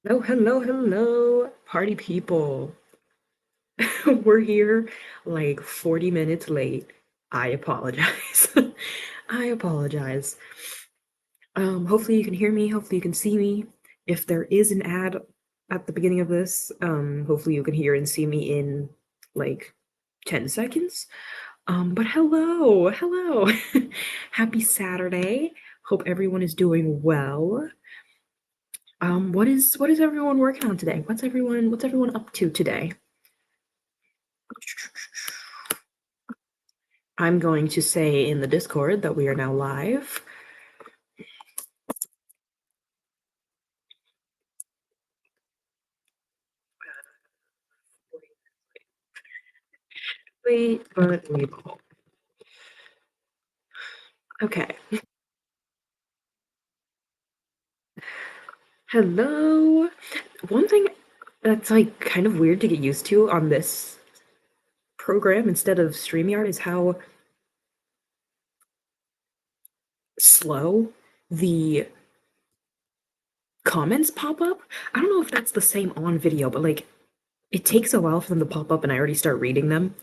Hello, hello, hello, party people. We're here like 40 minutes late. I apologize. I apologize. Hopefully you can hear me. Hopefully you can see me. If there is an ad at the beginning of this, hopefully you can hear and see me in like 10 seconds. But hello, hello. Happy Saturday. Hope everyone is doing well. What is everyone working on today? What's everyone up to today? I'm going to say in the Discord that we are now live. Wait, but wait. Okay. Hello. One thing that's like kind of weird to get used to on this program instead of StreamYard is how slow the comments pop up. I don't know if that's the same on video, but like it takes a while for them to pop up and I already start reading them.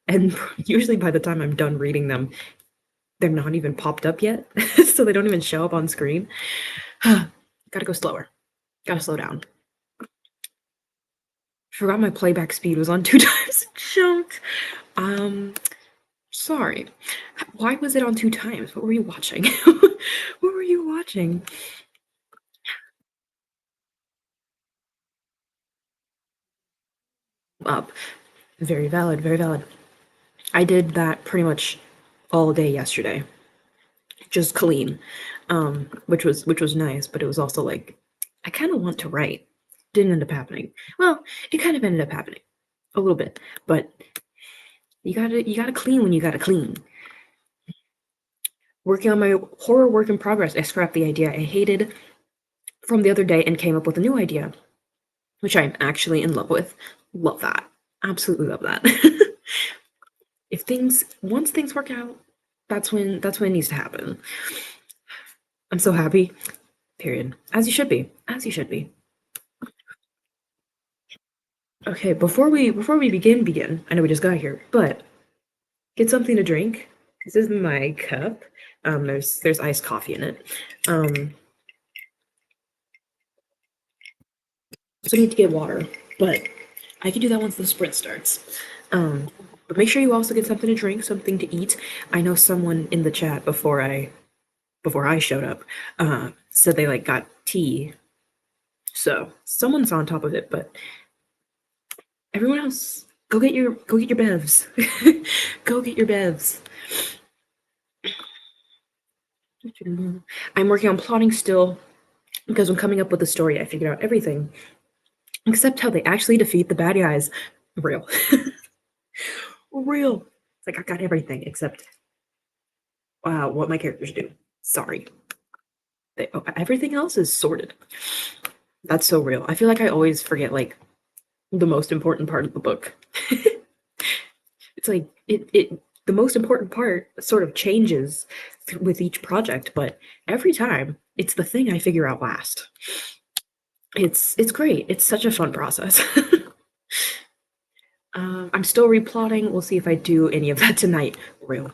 And usually by the time I'm done reading them, they're not even popped up yet. So they don't even show up on screen. Gotta go slower. Gotta slow down. Forgot my playback speed was on 2 times. Chunk. Um, sorry. Why was it on 2 times? What were you watching? What were you watching? Up. Very valid, very valid. I did that pretty much all day yesterday. Just clean. Which was nice, but it was also like I kind of want to write. Didn't end up happening. Well, it kind of ended up happening a little bit, but you gotta clean when you gotta clean. Working on my horror work in progress. I scrapped the idea I hated from the other day and came up with a new idea, which I'm actually in love with. Love that. Absolutely love that. If things once things work out, that's when it needs to happen. I'm so happy. Period. As you should be. As you should be. Okay, before we begin. I know we just got here, but get something to drink. This is my cup. There's iced coffee in it. So I need to get water, but I can do that once the sprint starts. But make sure you also get something to drink, something to eat. I know someone in the chat before I showed up said they like got tea, so someone's on top of it. But everyone else, go get your bevs. Go get your bevs. I'm working on plotting still because when coming up with a story, I figured out everything except how they actually defeat the bad guys. Real. Real. It's like I got everything except what my characters do. Sorry. Everything else is sorted. That's so real. I feel like I always forget like the most important part of the book. It's like the most important part sort of changes with each project, but every time it's the thing I figure out last. It's great. It's such a fun process. I'm still replotting. We'll see if I do any of that tonight. Real.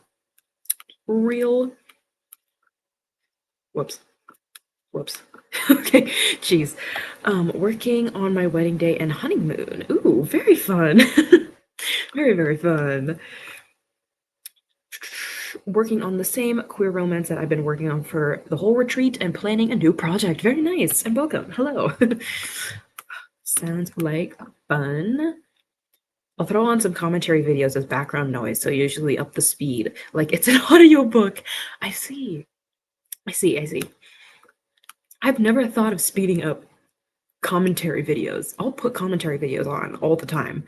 Whoops. Whoops. Okay, jeez. Working on my wedding day and honeymoon. Ooh, very fun. Very, very fun. Working on the same queer romance that I've been working on for the whole retreat and planning a new project. Very nice and welcome. Hello. Sounds like fun. I'll throw on some commentary videos as background noise, so usually up the speed. Like it's an audiobook. I see. I see. I see. I've never thought of speeding up commentary videos. I'll put commentary videos on all the time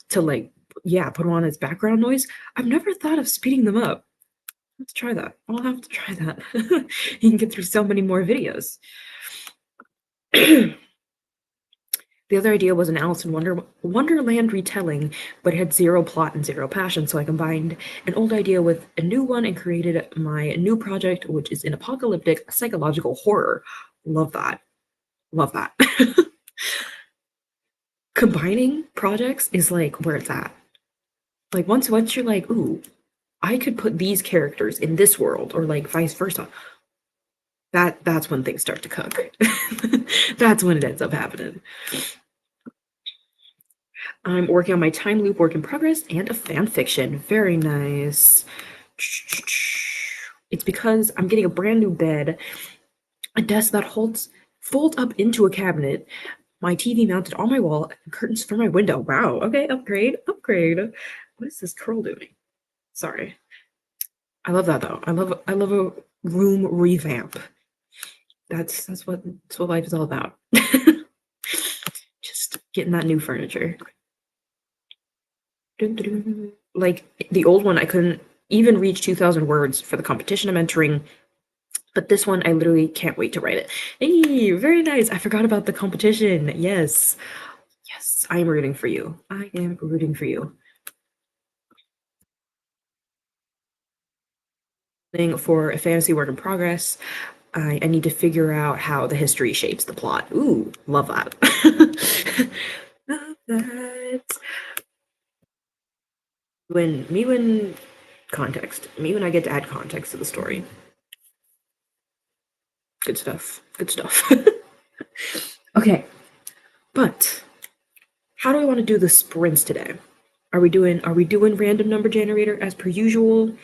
to like, yeah, put them on as background noise. I've never thought of speeding them up. Let's try that. I'll have to try that. You can get through so many more videos. The other idea was an Alice in Wonderland retelling, but it had zero plot and zero passion, so I combined an old idea with a new one and created my new project, which is an apocalyptic psychological horror. Love that. Love that. combining projects is like where it's at. Like once you're like, ooh, I could put these characters in this world, or like vice versa. That's when things start to cook. That's when it ends up happening. I'm working on my time loop work in progress and a fan fiction. Very nice. It's because I'm getting a brand new bed, a desk that folds up into a cabinet, my TV mounted on my wall, and curtains for my window. Wow. Okay, upgrade, upgrade. What is this curl doing? Sorry. I love that though. I love a room revamp. That's what life is all about. Just getting that new furniture. Like the old one, I couldn't even reach 2,000 words for the competition I'm entering. But this one, I literally can't wait to write it. Hey, very nice. I forgot about the competition. Yes. Yes, I am rooting for you. I am rooting for you. For a fantasy work in progress, I need to figure out how the history shapes the plot. Ooh, love that. Love that. When context. Me when I get to add context to the story. Good stuff. Good stuff. Okay. But how do I want to do the sprints today? Are we doing random number generator as per usual?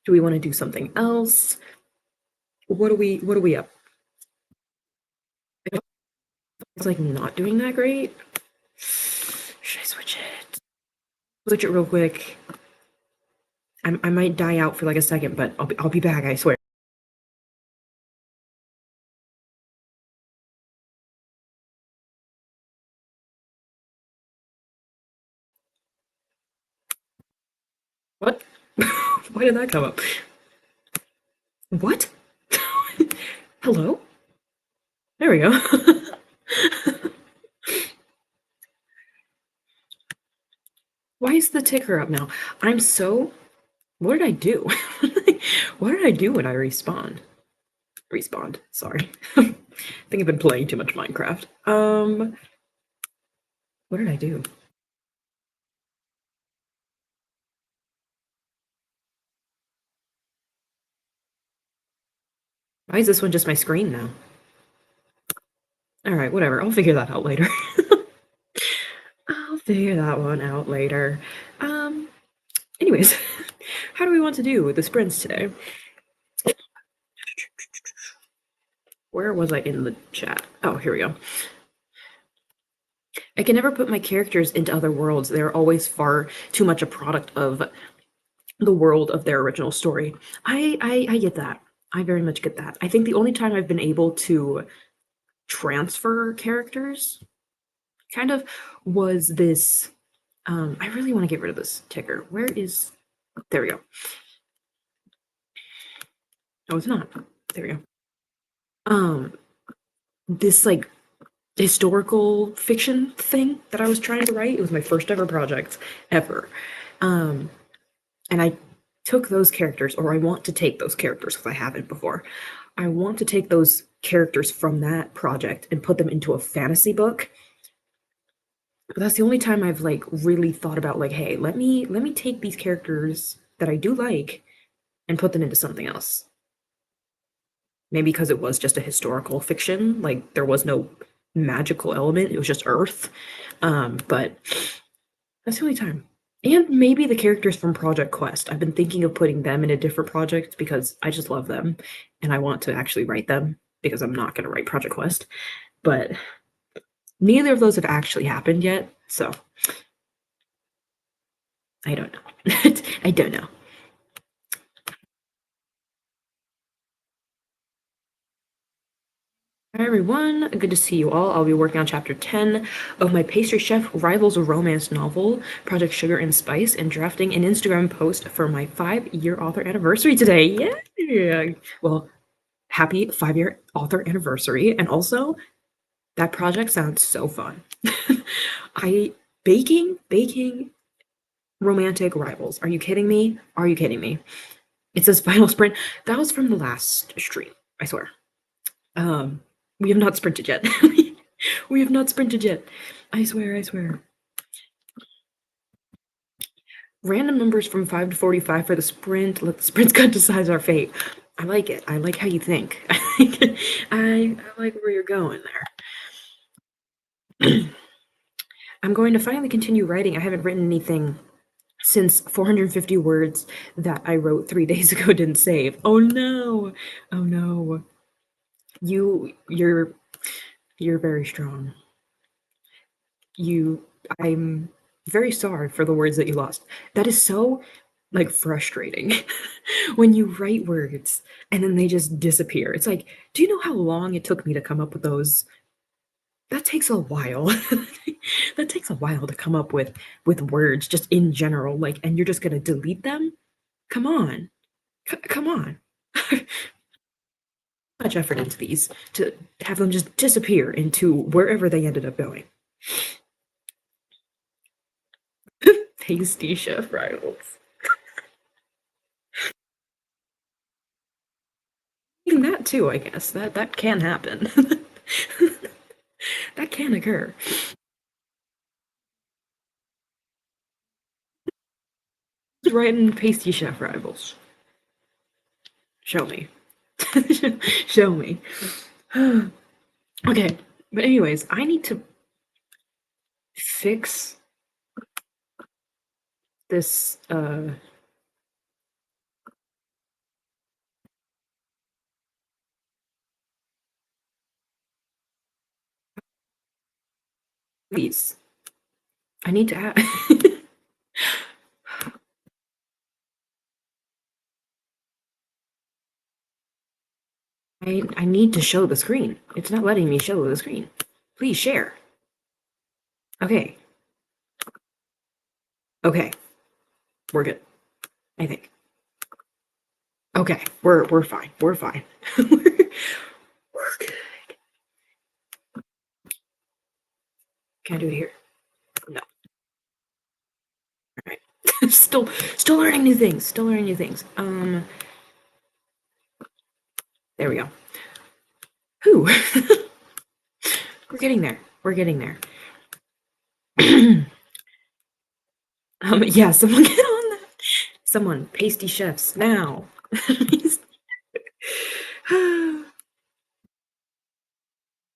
Do we want to do something else? What are we up? It's like not doing that great. Should I switch it? Switch it real quick. I might die out for like a second, but I'll be back, I swear. What? Why did that come up? What? Hello? There we go. Why is the ticker up now? I'm so... What did I do? What did I do when I respawned? Respawned, sorry. I think I've been playing too much Minecraft. What did I do? Why is this one just my screen now? Alright, whatever. I'll figure that out later. I'll figure that one out later. Anyways, how do we want to do the sprints today? Where was I in the chat? Oh, here we go. I can never put my characters into other worlds. They're always far too much a product of the world of their original story. I get that. I very much get that. I think the only time I've been able to transfer characters kind of was this. I really want to get rid of this ticker. Where is... There we go. No, it's not. There we go. This like historical fiction thing that I was trying to write. It was my first ever project ever. And I took those characters, or I want to take those characters if I haven't before. I want to take those characters from that project and put them into a fantasy book. But that's the only time I've like really thought about like, hey, let me take these characters that I do like and put them into something else. Maybe because it was just a historical fiction, like there was no magical element, it was just Earth. But that's the only time. And maybe the characters from Project Quest. I've been thinking of putting them in a different project because I just love them and I want to actually write them because I'm not going to write Project Quest. But neither of those have actually happened yet, so I don't know. I don't know. Hi everyone, good to see you all. I'll be working on chapter 10 of my pastry chef rivals romance novel, Project Sugar and Spice, and drafting an Instagram post for my 5-year author anniversary today. Yeah. Well, happy 5-year author anniversary. And also, that project sounds so fun. Baking romantic rivals. Are you kidding me? Are you kidding me? It says final sprint. That was from the last stream, I swear. We have not sprinted yet. We have not sprinted yet. I swear, I swear. Random numbers from 5 to 45 for the sprint. Let the sprints cut decide our fate. I like it. I like how you think. I like where you're going there. I'm going to finally continue writing. I haven't written anything since 450 words that I wrote 3 days ago didn't save. Oh no. Oh no. You're very strong. I'm very sorry for the words that you lost. That is so like frustrating when you write words and then they just disappear. It's like, do you know how long it took me to come up with those? That takes a while. That takes a while to come up with words just in general, like, and you're just gonna delete them? Come on. Come on. Much effort into these to have them just disappear into wherever they ended up going. Tasty chef rivals. Even that too, I guess. That can happen. That can occur. Writing pasty chef rivals. Show me. Show me. Okay, but anyways, I need to fix this these. I need to add I need to show the screen. It's not letting me show the screen. Please share. Okay. Okay. We're good. I think. Okay. We're fine. We're fine. We're good. Can I do it here? No. Alright. Still learning new things. Still learning new things. There we go. Whew. We're getting there. We're getting there. Yeah, someone get on that. Someone, pasty chefs, now.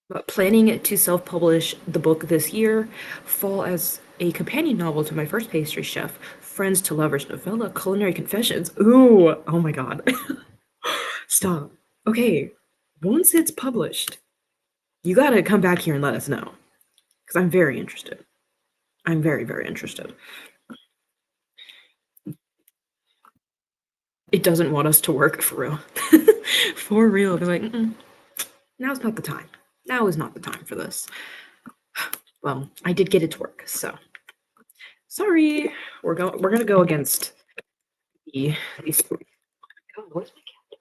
But planning to self-publish the book this year, fall as a companion novel to my first pastry chef, Friends to Lovers novella, Culinary Confessions. Ooh, oh my god. Stop. Okay, once it's published, you gotta come back here and let us know. Because I'm very interested. I'm very, very interested. It doesn't want us to work for real. For real. They're like, now's not the time. Now is not the time for this. Well, I did get it to work, so sorry. We're gonna go against these. God, where's my cat?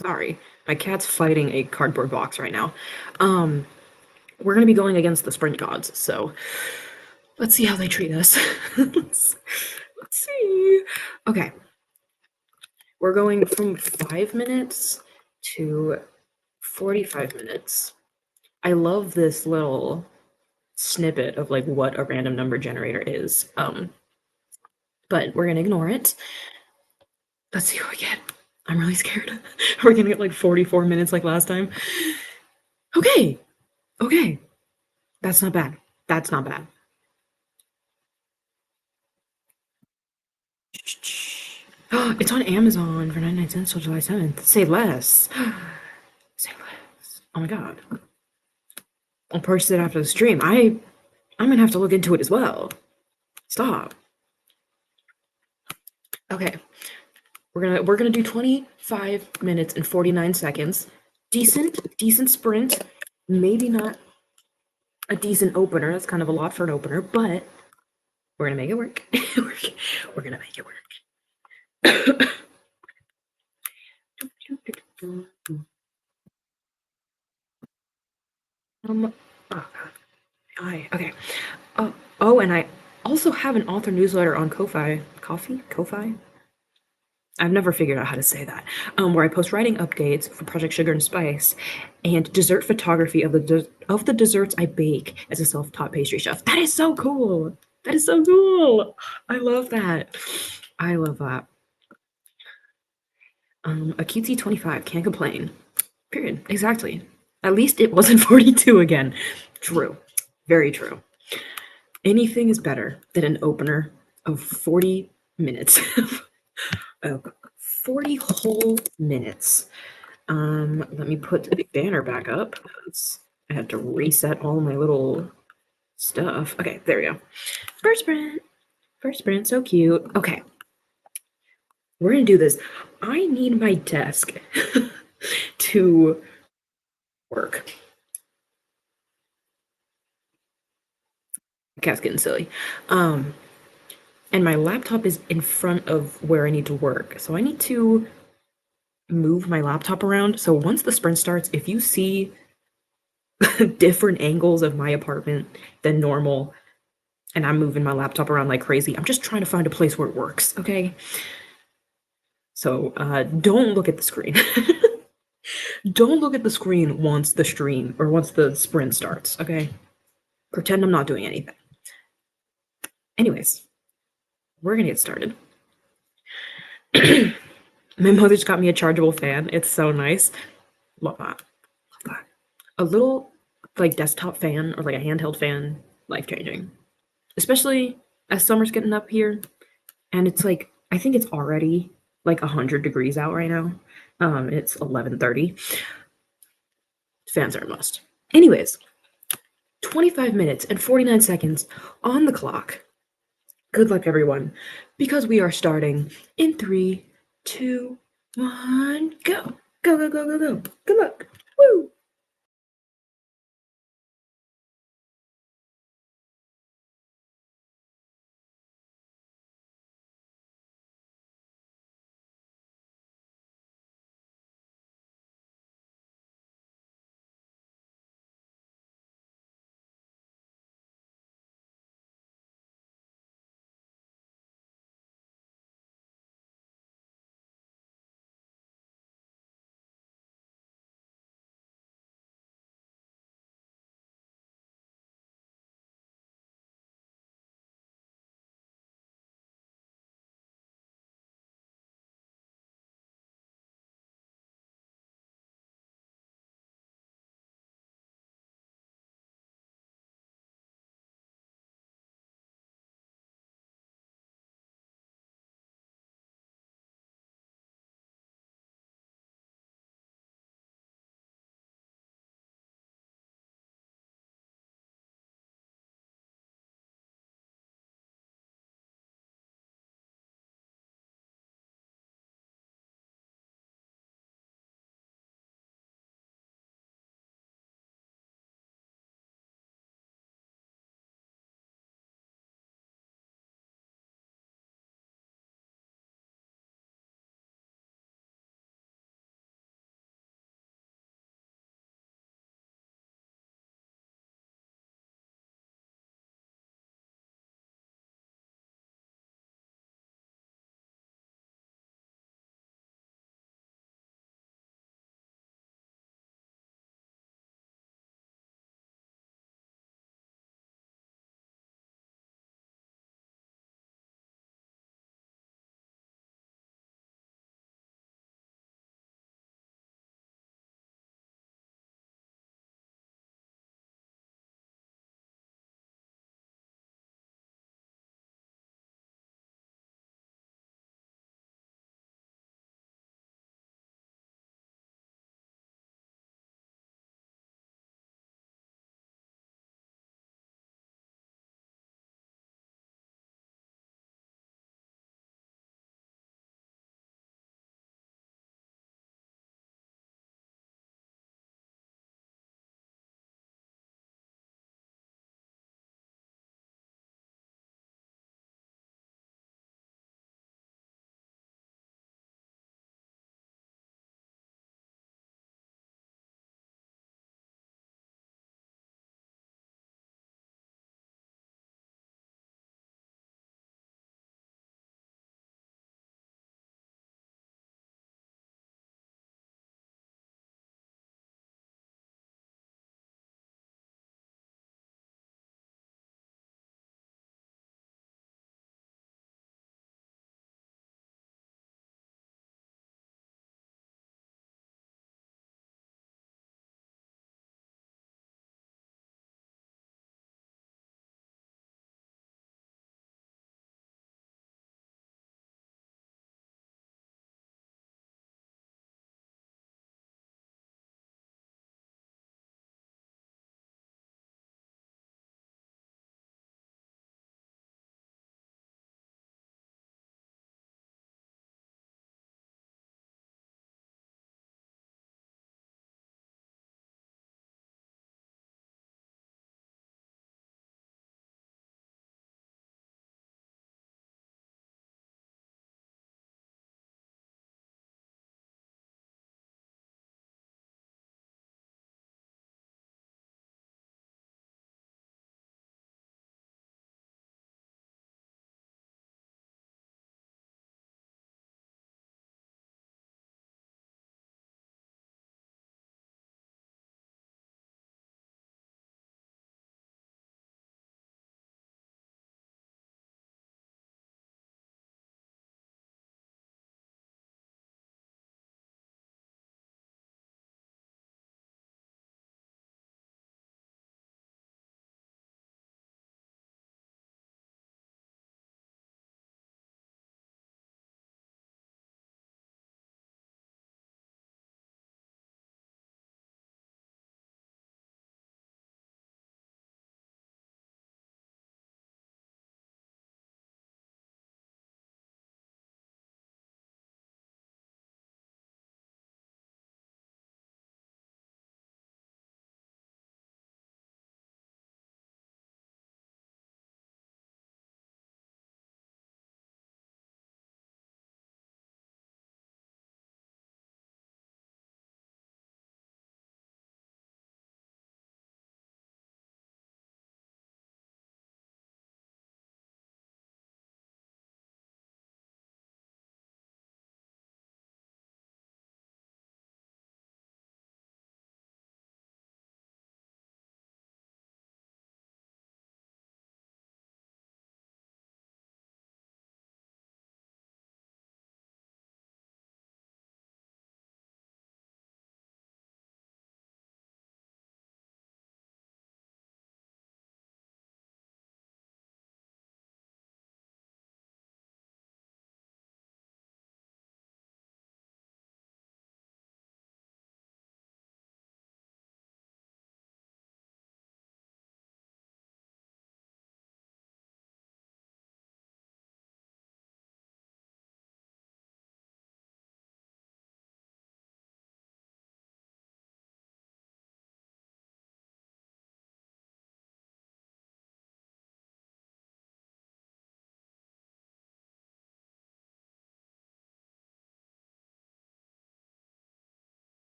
Sorry, my cat's fighting a cardboard box right now. We're gonna be going against the sprint gods, so let's see how they treat us. let's see. Okay, we're going from 5 minutes to 45 minutes. I love this little snippet of like what a random number generator is. But we're gonna ignore it. Let's see what we get. I'm really scared. We're gonna get like 44 minutes like last time. Okay. Okay. That's not bad. That's not bad. It's on Amazon for 99 cents till July 7th. Say less. Say less. Oh my god. I'll purchase it after the stream. I'm gonna have to look into it as well. Stop. Okay. We're gonna do 25 minutes and 49 seconds. Decent sprint. Maybe not a decent opener. That's kind of a lot for an opener, but we're gonna make it work. We're gonna make it work. Oh god. Okay. Oh, and I also have an author newsletter on Ko-fi. Ko-fi? I've never figured out how to say that. Where I post writing updates for Project Sugar and Spice and dessert photography of the desserts I bake as a self-taught pastry chef. That is so cool. That is so cool. I love that. I love that. A cutesy 25, can't complain. Period. Exactly. At least it wasn't 42 again. True. Very true. Anything is better than an opener of 40 minutes. Oh, 40 whole minutes. Let me put the banner back up. I had to reset all my little stuff. Okay, there we go. First sprint. First sprint, so cute. Okay. We're gonna do this. I need my desk to work. Cat's getting silly. And my laptop is in front of where I need to work. So I need to move my laptop around. So once the sprint starts, if you see different angles of my apartment than normal, and I'm moving my laptop around like crazy, I'm just trying to find a place where it works, okay? So don't look at the screen. Don't look at the screen once the stream or once the sprint starts, okay? Pretend I'm not doing anything. Anyways, we're gonna get started. My mother's got me a chargeable fan. It's so nice. Love that. Love that. A little like desktop fan or like a handheld fan, life changing. Especially as summer's getting up here, and it's like I think it's already like 100 degrees out right now. It's 11:30. Fans are a must. Anyways, 25 minutes and 49 seconds on the clock. Good luck, everyone, because we are starting in 3, 2, 1, go. Go, go, go, go, go. Good luck. Woo!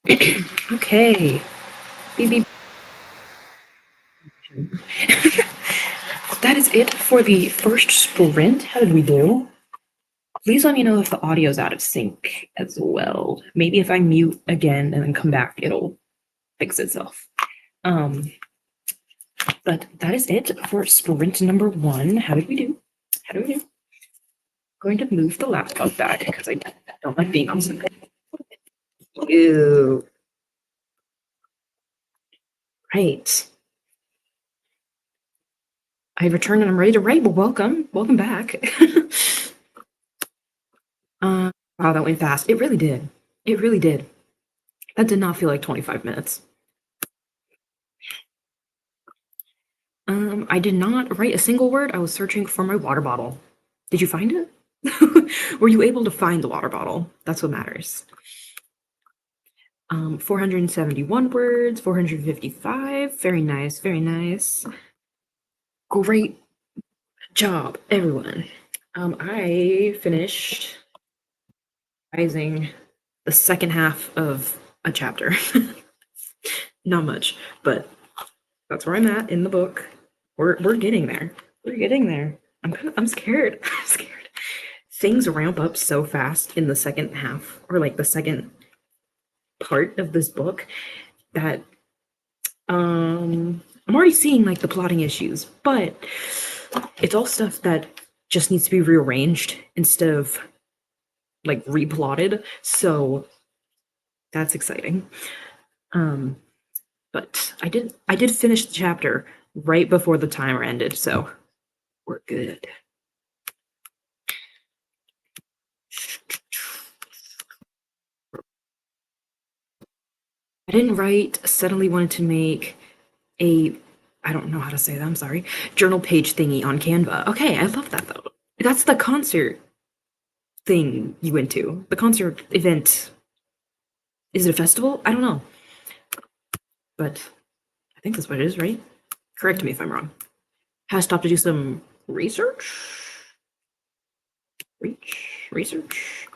Okay. Beep, beep. That is it for the first sprint. How did we do? Please let me know if the audio's out of sync as well. Maybe if I mute again and then come back, it'll fix itself. But that is it for sprint number 1. How did we do? How did we do? Going to move the laptop back because I don't like being on something. Ew. Right. I returned and I'm ready to write. Well, welcome back. Wow, that went fast. It really did. It really did. That did not feel like 25 minutes. I did not write a single word. I was searching for my water bottle. Did you find it? Were you able to find the water bottle? That's what matters. 471 words, 455. Very nice, very nice. Great job, everyone. I finished revising the second half of a chapter. Not much, but that's where I'm at in the book. We're getting there. We're getting there. I'm scared. I'm scared. Things ramp up so fast in the second half, or like the second part of this book, that I'm already seeing like the plotting issues, but it's all stuff that just needs to be rearranged instead of like replotted. So that's exciting. But I did finish the chapter right before the timer ended, so we're good. I didn't write, suddenly wanted to make a, I don't know how to say that, I'm sorry, journal page thingy on Canva. Okay, I love that though. That's the concert thing you went to. The concert event. Is it a festival? I don't know. But I think that's what it is, right? Correct me if I'm wrong. Had to stop to do some research. Research.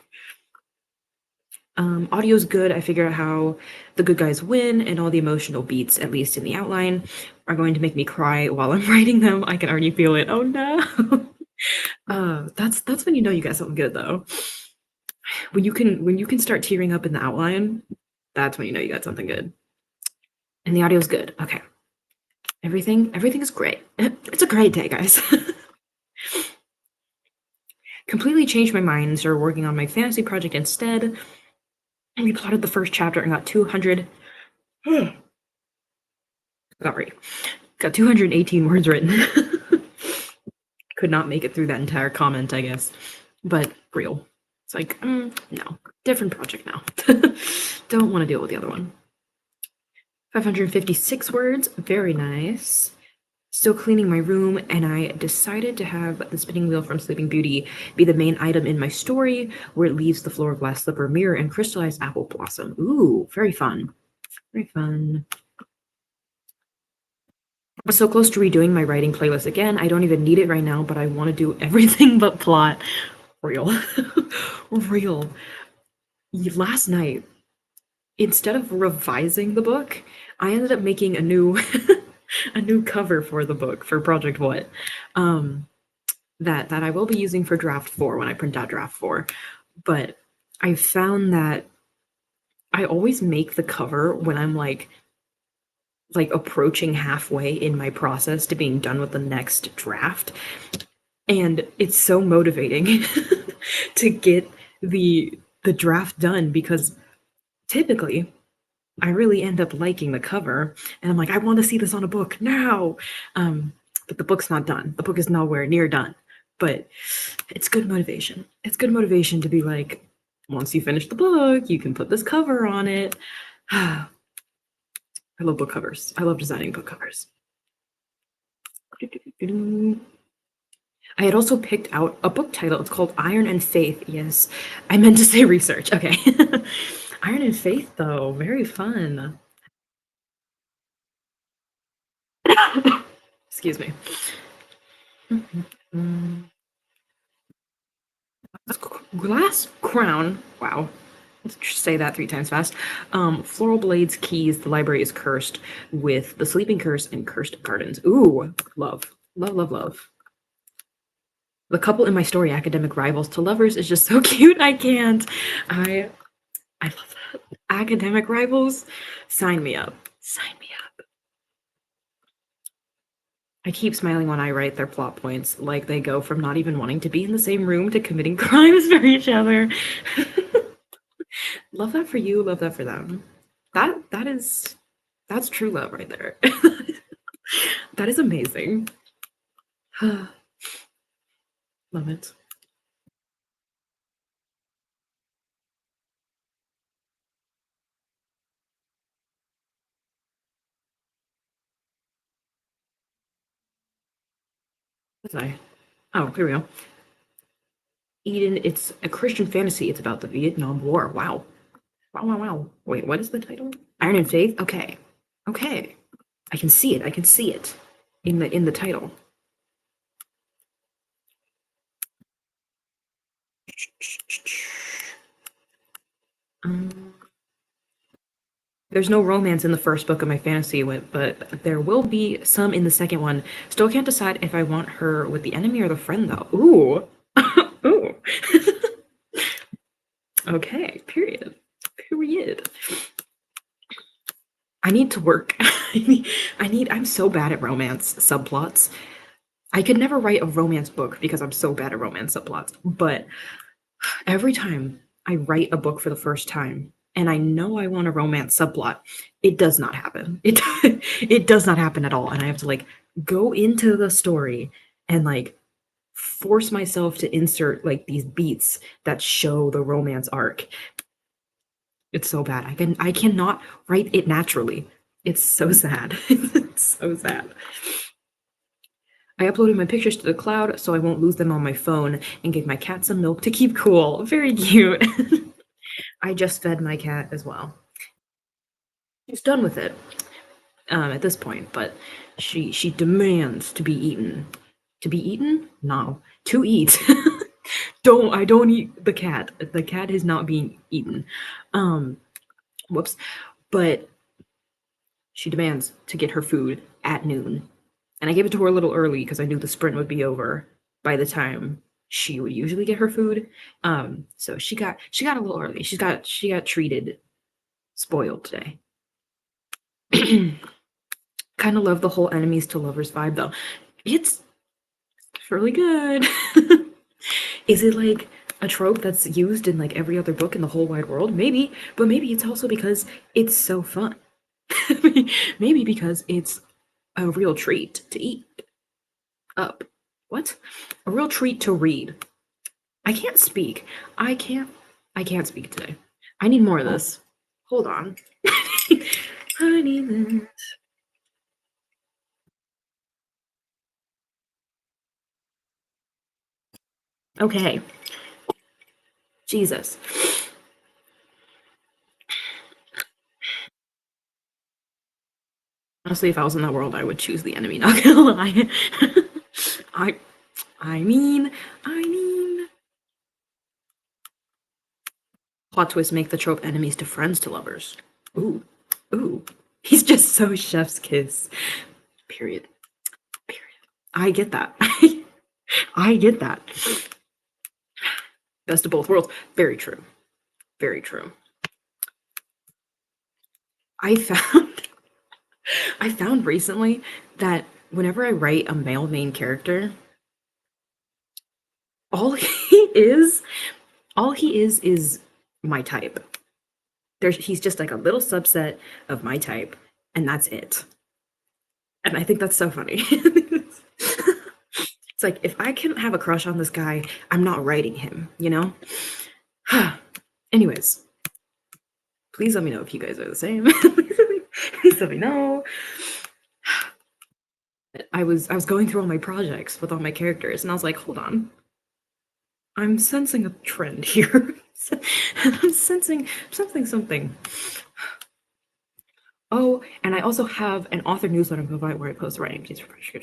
Audio's good. I figure out how the good guys win, and all the emotional beats, at least in the outline, are going to make me cry while I'm writing them. I can already feel it. Oh no. That's when you know you got something good though. When you can start tearing up in the outline, that's when you know you got something good. And the audio's good. Okay. Everything is great. It's a great day, guys. Completely changed my mind and started working on my fantasy project instead. And we plotted the first chapter and got 200. Sorry. Got 218 words written. Could not make it through that entire comment, I guess. But real. It's like, no. Different project now. Don't want to deal with the other one. 556 words. Very nice. Still cleaning my room, and I decided to have the spinning wheel from Sleeping Beauty be the main item in my story, where it leaves the floor of glass slipper mirror and crystallized apple blossom. Ooh, very fun. Very fun. I'm so close to redoing my writing playlist again. I don't even need it right now, but I want to do everything but plot. Real. Real. Last night, instead of revising the book, I ended up making a new a new cover for the book for Project What. That I will be using for draft 4 when I print out draft 4. But I found that I always make the cover when I'm like approaching halfway in my process to being done with the next draft. And it's so motivating to get the draft done, because typically I really end up liking the cover and I'm like, I want to see this on a book now. But the book's not done. The book is nowhere near done. But it's good motivation. It's good motivation to be like, once you finish the book, you can put this cover on it. I love book covers. I love designing book covers. I had also picked out a book title. It's called Iron and Faith. Yes, I meant to say research. Okay. Iron and Faith, though. Very fun. Excuse me. Glass crown. Wow. say that 3 times fast. Floral Blades Keys, the library is cursed with the Sleeping Curse and Cursed Gardens. Ooh, love. Love, love, love. The couple in my story, academic rivals to lovers, is just so cute. I can't. I love that. Academic rivals, sign me up. Sign me up. I keep smiling when I write their plot points, like they go from not even wanting to be in the same room to committing crimes for each other. Love that for you, love that for them. That's true love right there. That is amazing. Love it. What's I? Oh, here we go. Eden, it's a Christian fantasy. It's about the Vietnam War. Wow. Wow, wow, wow. Wait, what is the title? Iron and Faith? Okay. Okay. I can see it. I can see it in the title. Um, there's no romance in the first book of my fantasy, but there will be some in the second one. Still can't decide if I want her with the enemy or the friend, though. Ooh. Ooh. Okay, period. Period. I need to work. I'm so bad at romance subplots. I could never write a romance book because I'm so bad at romance subplots. But every time I write a book for the first time and I know I want a romance subplot, it does not happen. It does not happen at all. And I have to like go into the story and like force myself to insert like these beats that show the romance arc. It's so bad. I cannot write it naturally. It's so sad. It's so sad. I uploaded my pictures to the cloud so I won't lose them on my phone and gave my cat some milk to keep cool. Very cute. I just fed my cat as well. She's done with it at this point, but she demands to be eaten. To be eaten? No. To eat. I don't eat the cat. The cat is not being eaten. Whoops. But she demands to get her food at noon. And I gave it to her a little early because I knew the sprint would be over by the time she would usually get her food. So she got a little early. She got treated spoiled today. Kind of love the whole enemies to lovers vibe though. It's really good. Is it like a trope that's used in like every other book in the whole wide world? Maybe, but maybe it's also because it's so fun. Maybe because it's a real treat to eat up. What? A real treat to read. I can't speak. I can't speak today. I need more of this. Hold on. I need this. Okay. Jesus. Honestly, if I was in that world, I would choose the enemy, not gonna lie. I mean, plot twist, make the trope enemies to friends to lovers. Ooh, ooh. He's just so chef's kiss. Period. Period. I get that. I get that. Best of both worlds. Very true. Very true. I found recently that whenever I write a male main character, all he is is my type. He's just like a little subset of my type, and that's it. And I think that's so funny. It's like if I can have a crush on this guy, I'm not writing him, you know? Anyways, please let me know if you guys are the same. Please let me know. I was going through all my projects with all my characters, and I was like, hold on. I'm sensing a trend here. I'm sensing something. Oh, and I also have an author newsletter where I post writing. Please refresh.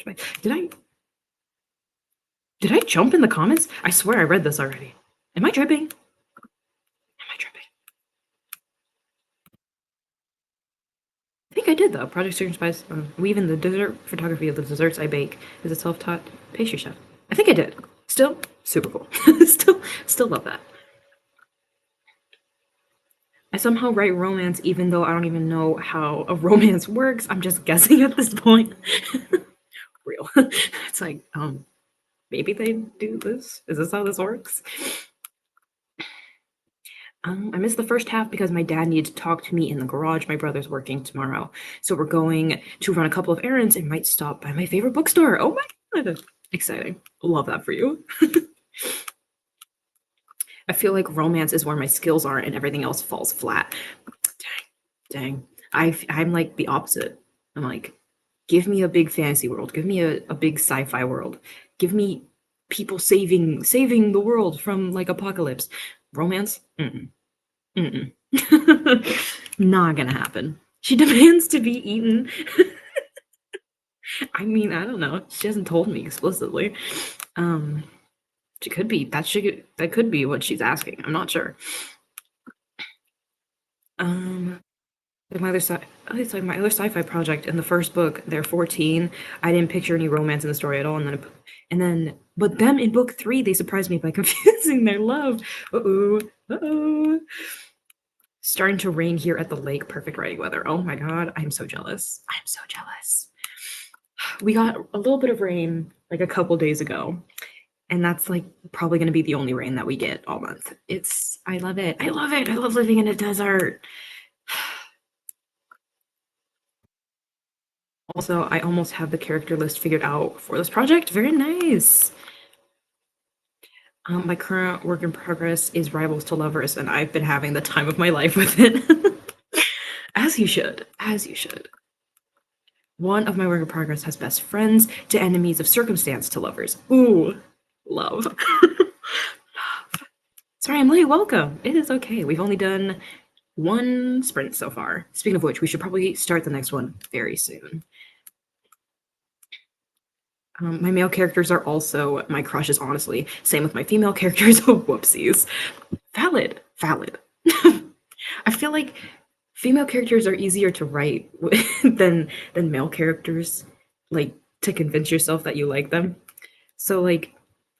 Did I jump in the comments? I swear I read this already. Am I tripping? Am I tripping? I think I did though. Project Certain Spice. Weaving the dessert photography of the desserts I bake is a self-taught pastry chef. I think I did. Still super cool. still love that. I somehow write romance even though I don't even know how a romance works. I'm just guessing at this point. Real. It's like, maybe they do this. Is this how this works? I missed the first half because my dad needed to talk to me in the garage. My brother's working tomorrow. So we're going to run a couple of errands and might stop by my favorite bookstore. Oh my god. Exciting. Love that for you. I feel like romance is where my skills are and everything else falls flat. Dang. I'm like the opposite. I'm like, give me a big fantasy world. Give me a big sci-fi world. Give me people saving the world from like apocalypse. Romance? Mm-mm. Mm-mm. Not gonna happen. She demands to be eaten. I mean, I don't know. She hasn't told me explicitly. She could be. That could be what she's asking. I'm not sure. Um, my other sci it's like my other sci-fi project in the first book, they're 14. I didn't picture any romance in the story at all, but them in book 3, they surprised me by confusing their love. Uh-oh. Uh-oh. Starting to rain here at the lake. Perfect writing weather. Oh my god, I'm so jealous. I'm so jealous. We got a little bit of rain like a couple days ago, and that's like probably going to be the only rain that we get all month. I love it. I love it. I love living in a desert. Also, I almost have the character list figured out for this project. Very nice. My current work in progress is Rivals to Lovers, and I've been having the time of my life with it. As you should. As you should. One of my work in progress has best friends to enemies of circumstance to lovers. Ooh, love. Love. Sorry, I'm late. Welcome. It is okay. We've only done one sprint so far. Speaking of which, we should probably start the next one very soon. My male characters are also my crushes, honestly. Same with my female characters. Whoopsies. Valid. Valid. I feel like female characters are easier to write than male characters, like to convince yourself that you like them. So like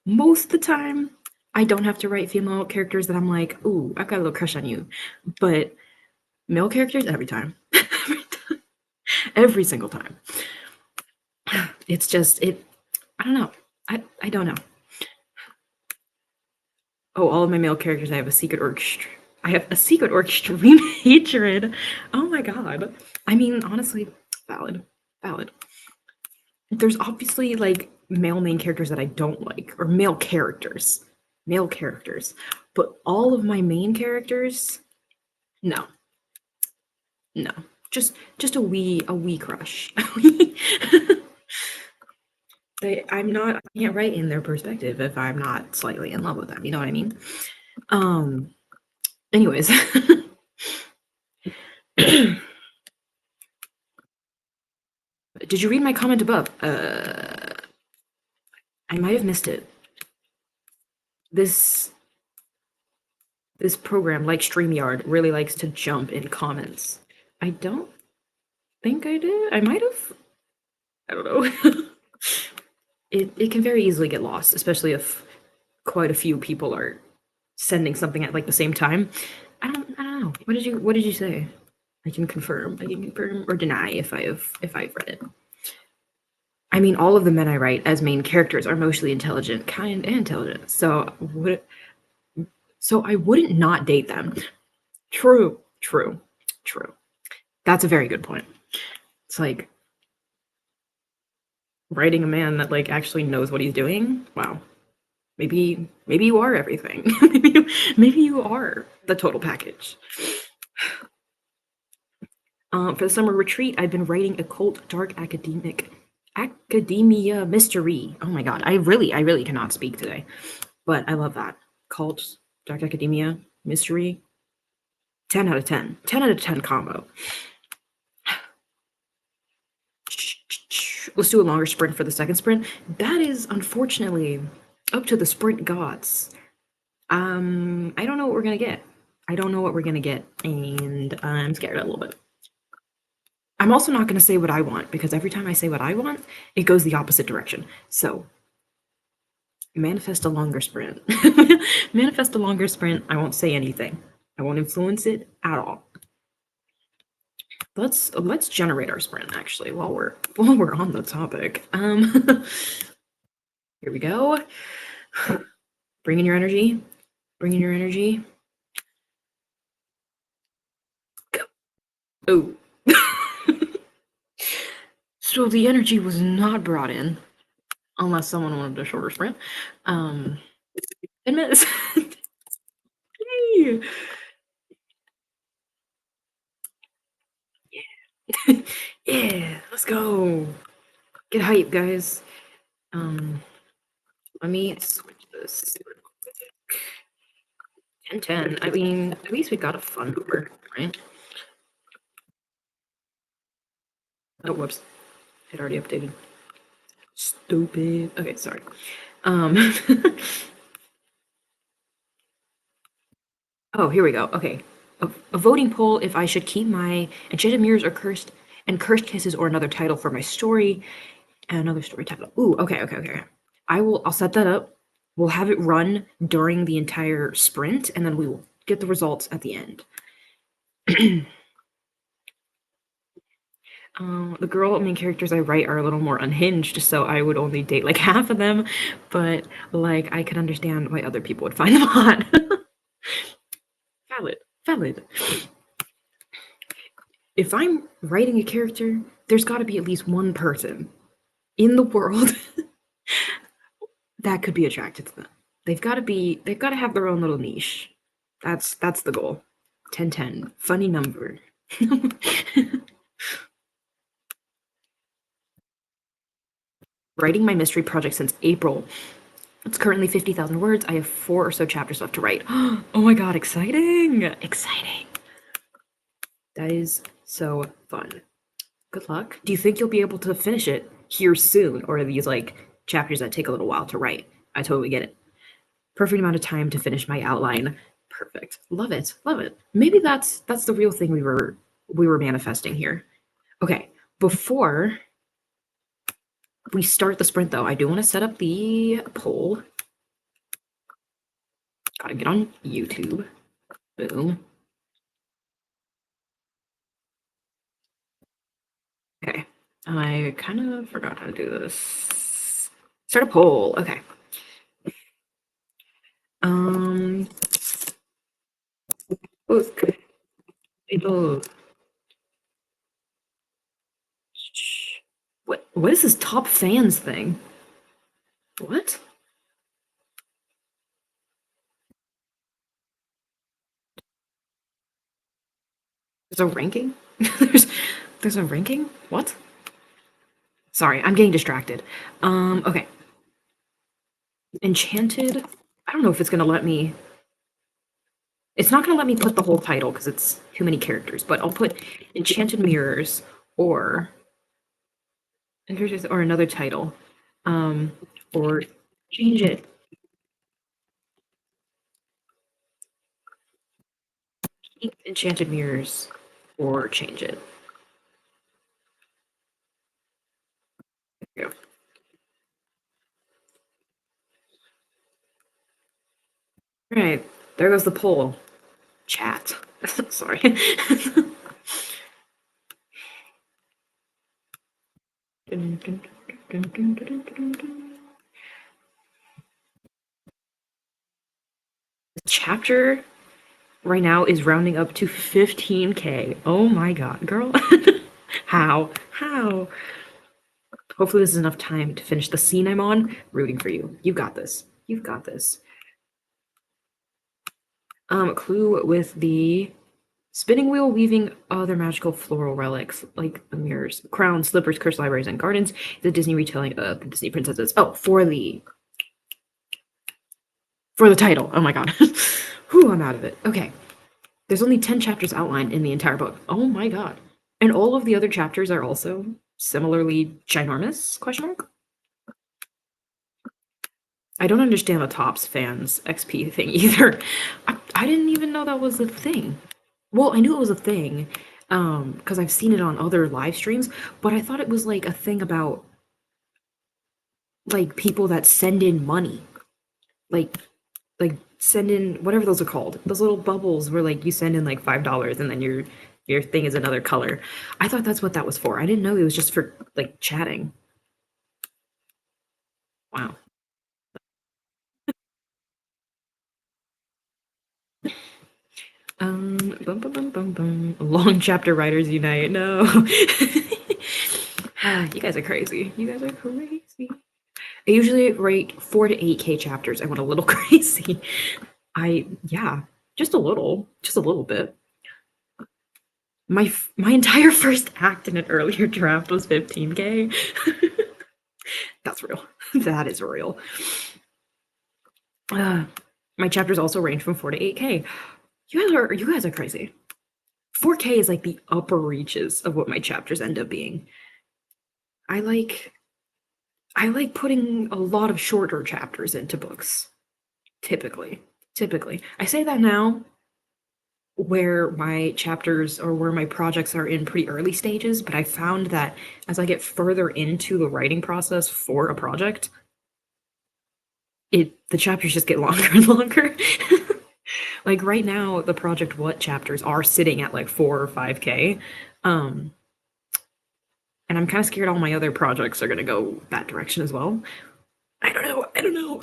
most of the time, I don't have to write female characters that I'm like, ooh, I've got a little crush on you. But male characters every time. Every time. Every single time. It's just I don't know. I don't know. Oh, all of my male characters I have a secret or extreme hatred. Oh my god. I mean, honestly, valid. Valid. There's obviously like male main characters that I don't like, or male characters. Male characters. But all of my main characters, no. No. Just a wee crush. I can't write in their perspective if I'm not slightly in love with them. You know what I mean? Anyways. Did you read my comment above? I might have missed it. This program, like StreamYard, really likes to jump in comments. I don't think I did. I might have. I don't know. It can very easily get lost, especially if quite a few people are sending something at like the same time. I don't know. What did you say? I can confirm or deny if I've read it. I mean, all of the men I write as main characters are mostly intelligent, kind, and intelligent. So I wouldn't not date them. True. That's a very good point. It's like writing a man that like actually knows what he's doing. Wow. Maybe you are everything. maybe you are the total package. For the summer retreat, I've been writing occult, dark, academia mystery. Oh my god, I really cannot speak today, but I love that. Cult, dark academia, mystery. 10 out of 10. 10 out of 10 combo. Let's do a longer sprint for the second sprint. That is unfortunately up to the sprint gods. I don't know what we're gonna get. I don't know what we're gonna get, and I'm scared a little bit. I'm also not going to say what I want because every time I say what I want, it goes the opposite direction. So manifest a longer sprint. Manifest a longer sprint. I won't say anything. I won't influence it at all. Let's generate our sprint actually while we're on the topic. Here we go. Bring in your energy. Bring in your energy. Go. Oh. So the energy was not brought in, unless someone wanted a shorter sprint. 10 minutes. Yay. Yeah. Yeah, let's go. Get hype, guys. Let me switch this. 10-10. I mean, at least we got a fun number, right? Oh, whoops. It already updated. Stupid. Okay, sorry. Oh, here we go. Okay. A voting poll if I should keep my Enchanted Mirrors or Cursed Kisses or another title for my story. And another story title. Ooh, okay. I'll set that up. We'll have it run during the entire sprint, and then we will get the results at the end. The girl main characters I write are a little more unhinged, so I would only date like half of them, but like I can understand why other people would find them hot. Valid. If I'm writing a character, there's got to be at least one person in the world that could be attracted to them. They've got to have their own little niche. That's the goal. 10-10. Funny number. Writing my mystery project since April. It's currently 50,000 words. I have 4 or so chapters left to write. Oh my god, exciting! Exciting. That is so fun. Good luck. Do you think you'll be able to finish it here soon, or are these like chapters that take a little while to write? I totally get it. Perfect amount of time to finish my outline. Perfect. Love it. Maybe that's the real thing we were manifesting here. Okay, before we start the sprint though, I do want to set up the poll. Gotta get on YouTube. Boom. Okay. I kind of forgot how to do this. Start a poll. Okay. What is this top fans thing? What? There's a ranking? there's a ranking? What? Sorry, I'm getting distracted. Okay. Enchanted. I don't know if it's gonna let me. It's not gonna let me put the whole title because it's too many characters, but I'll put Enchanted Mirrors or another title. Or change it. Keep Enchanted Mirrors or change it. There we go. All right, there goes the poll. Chat. Sorry. The chapter right now is rounding up to 15K. Oh my god, girl. How? Hopefully this is enough time to finish the scene I'm on. Rooting for you. You got this. You've got this. Clue with the spinning wheel weaving other magical floral relics like the mirrors, crowns, slippers, cursed libraries, and gardens. The Disney retelling of the Disney princesses. Oh, for the title. Oh my god. Whew, I'm out of it. Okay. There's only 10 chapters outlined in the entire book. Oh my god. And all of the other chapters are also similarly ginormous? Question mark? I don't understand the Topps fans XP thing either. I didn't even know that was a thing. Well, I knew it was a thing. Because I've seen it on other live streams, but I thought it was like a thing about like people that send in money, like send in whatever those are called, those little bubbles where like you send in like $5 and then your thing is another color. I thought that's what that was for. I didn't know it was just for like chatting. Wow. Bum, bum, bum, bum, bum. Long chapter writers unite. No. You guys are crazy. You guys are crazy. I usually write 4 to 8K chapters. I went a little crazy. Yeah, just a little bit. My entire first act in an earlier draft was 15K. That's real. That is real. My chapters also range from 4 to 8K. You guys are crazy. 4K is like the upper reaches of what my chapters end up being. I like putting a lot of shorter chapters into books. Typically. I say that now where my chapters or where my projects are in pretty early stages, but I found that as I get further into the writing process for a project, the chapters just get longer and longer. Like right now, the Project What chapters are sitting at like 4 or 5K. And I'm kind of scared all my other projects are going to go that direction as well. I don't know.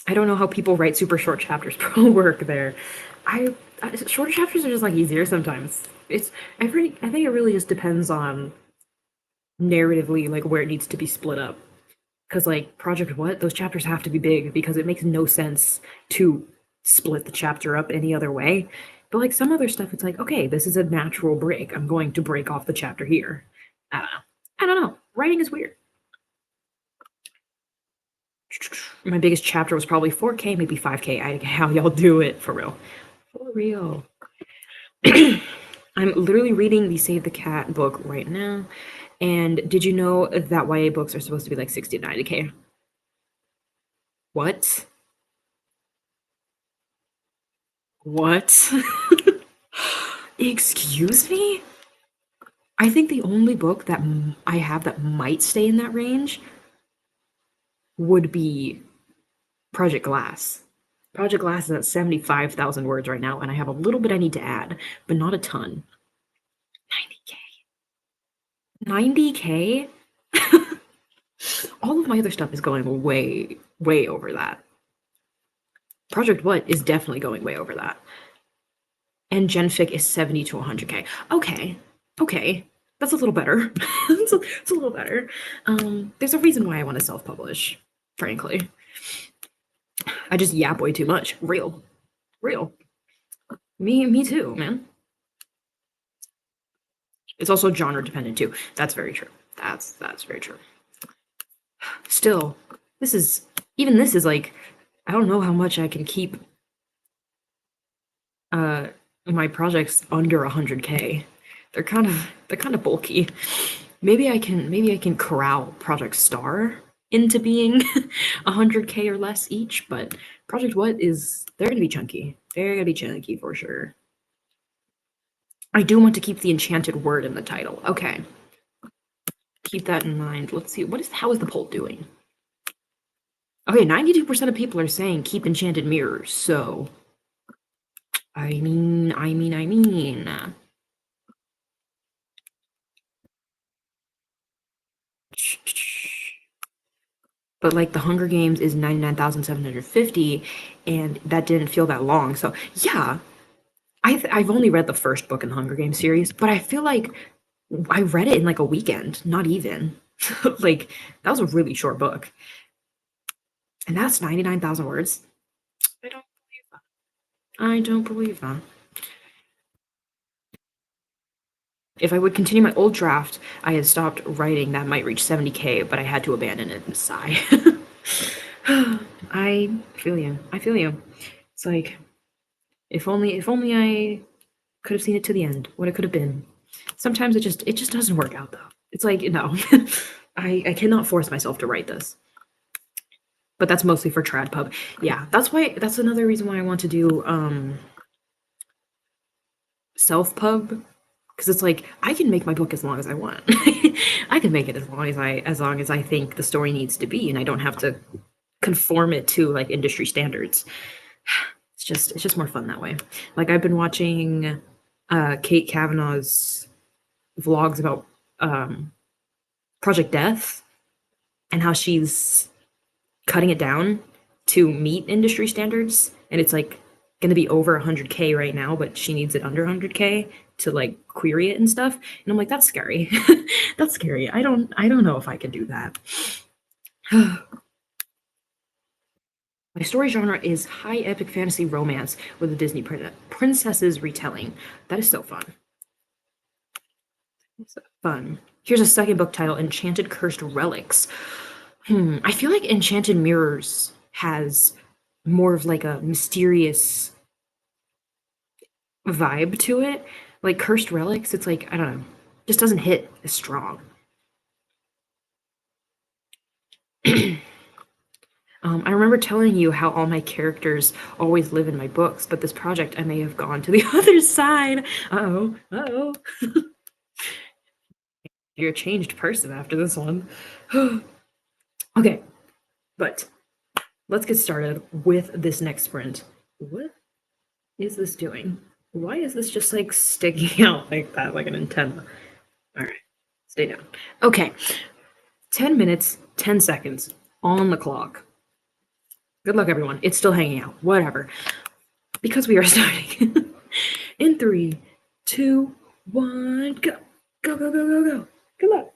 I don't know how people write super short chapters per work there. I shorter chapters are just like easier sometimes. I think it really just depends on narratively like where it needs to be split up. Because like Project What, those chapters have to be big because it makes no sense to split the chapter up any other way. But like some other stuff, it's like, okay, this is a natural break. I'm going to break off the chapter here. I don't know. Writing is weird. My biggest chapter was probably 4K, maybe 5K. How y'all do it for real. For real. I'm literally reading the Save the Cat book right now. And did you know that YA books are supposed to be like 60 to 90K? What? What? Excuse me? I think the only book that I have that might stay in that range would be Project Glass. Project Glass is at 75,000 words right now, and I have a little bit I need to add, but not a ton. 90K? 90K? All of my other stuff is going way, way over that. Project What is definitely going way over that. And Genfic is 70 to 100K. Okay. That's a little better. it's a little better. There's a reason why I want to self-publish, frankly. I just yap way too much. Real. Me too, man. It's also genre dependent too. That's very true. That's very true. Still, this is like I don't know how much I can keep my projects under 100K. They're kind of bulky. Maybe I can corral Project Star into being 100K or less each, but Project What they're gonna be chunky. They're gonna be chunky for sure. I do want to keep the enchanted word in the title. Okay. Keep that in mind. Let's see. How is the poll doing? Okay, 92% of people are saying keep enchanted mirrors, so I mean. But like the Hunger Games is 99,750 and that didn't feel that long. So, yeah. I've only read the first book in the Hunger Games series, but I feel like I read it in like a weekend, not even. Like that was a really short book. And that's 99,000 words. I don't believe that. If I would continue my old draft, I had stopped writing that might reach 70K, but I had to abandon it. Sigh. I feel you. It's like if only I could have seen it to the end, what it could have been. Sometimes it just doesn't work out though. It's like no. I cannot force myself to write this. but that's mostly for trad pub. Yeah, that's another reason why I want to do self pub, because it's like I can make my book as long as I want. I can make it as long as I think the story needs to be, and I don't have to conform it to like industry standards. It's just more fun that way. Like I've been watching Kate Kavanaugh's vlogs about Project Death and how she's cutting it down to meet industry standards, and it's like going to be over 100K right now, but she needs it under 100K to like query it and stuff. And I'm like, that's scary. That's scary. I don't know if I can do that. My story genre is high epic fantasy romance with a Disney princess's retelling. That is so fun. So fun. Here's a second book title, Enchanted Cursed Relics. I feel like Enchanted Mirrors has more of like a mysterious vibe to it. Like Cursed Relics, it's like, I don't know, just doesn't hit as strong. I remember telling you how all my characters always live in my books, but this project I may have gone to the other side. Uh-oh, uh-oh. You're a changed person after this one. Okay, but let's get started with this next sprint. What is this doing? Why is this just like sticking out like that, like an antenna? All right, stay down. Okay, 10 minutes, 10 seconds on the clock. Good luck, everyone. It's still hanging out. Whatever. Because we are starting. In three, two, one, go. Go, go, go, go, go. Good luck.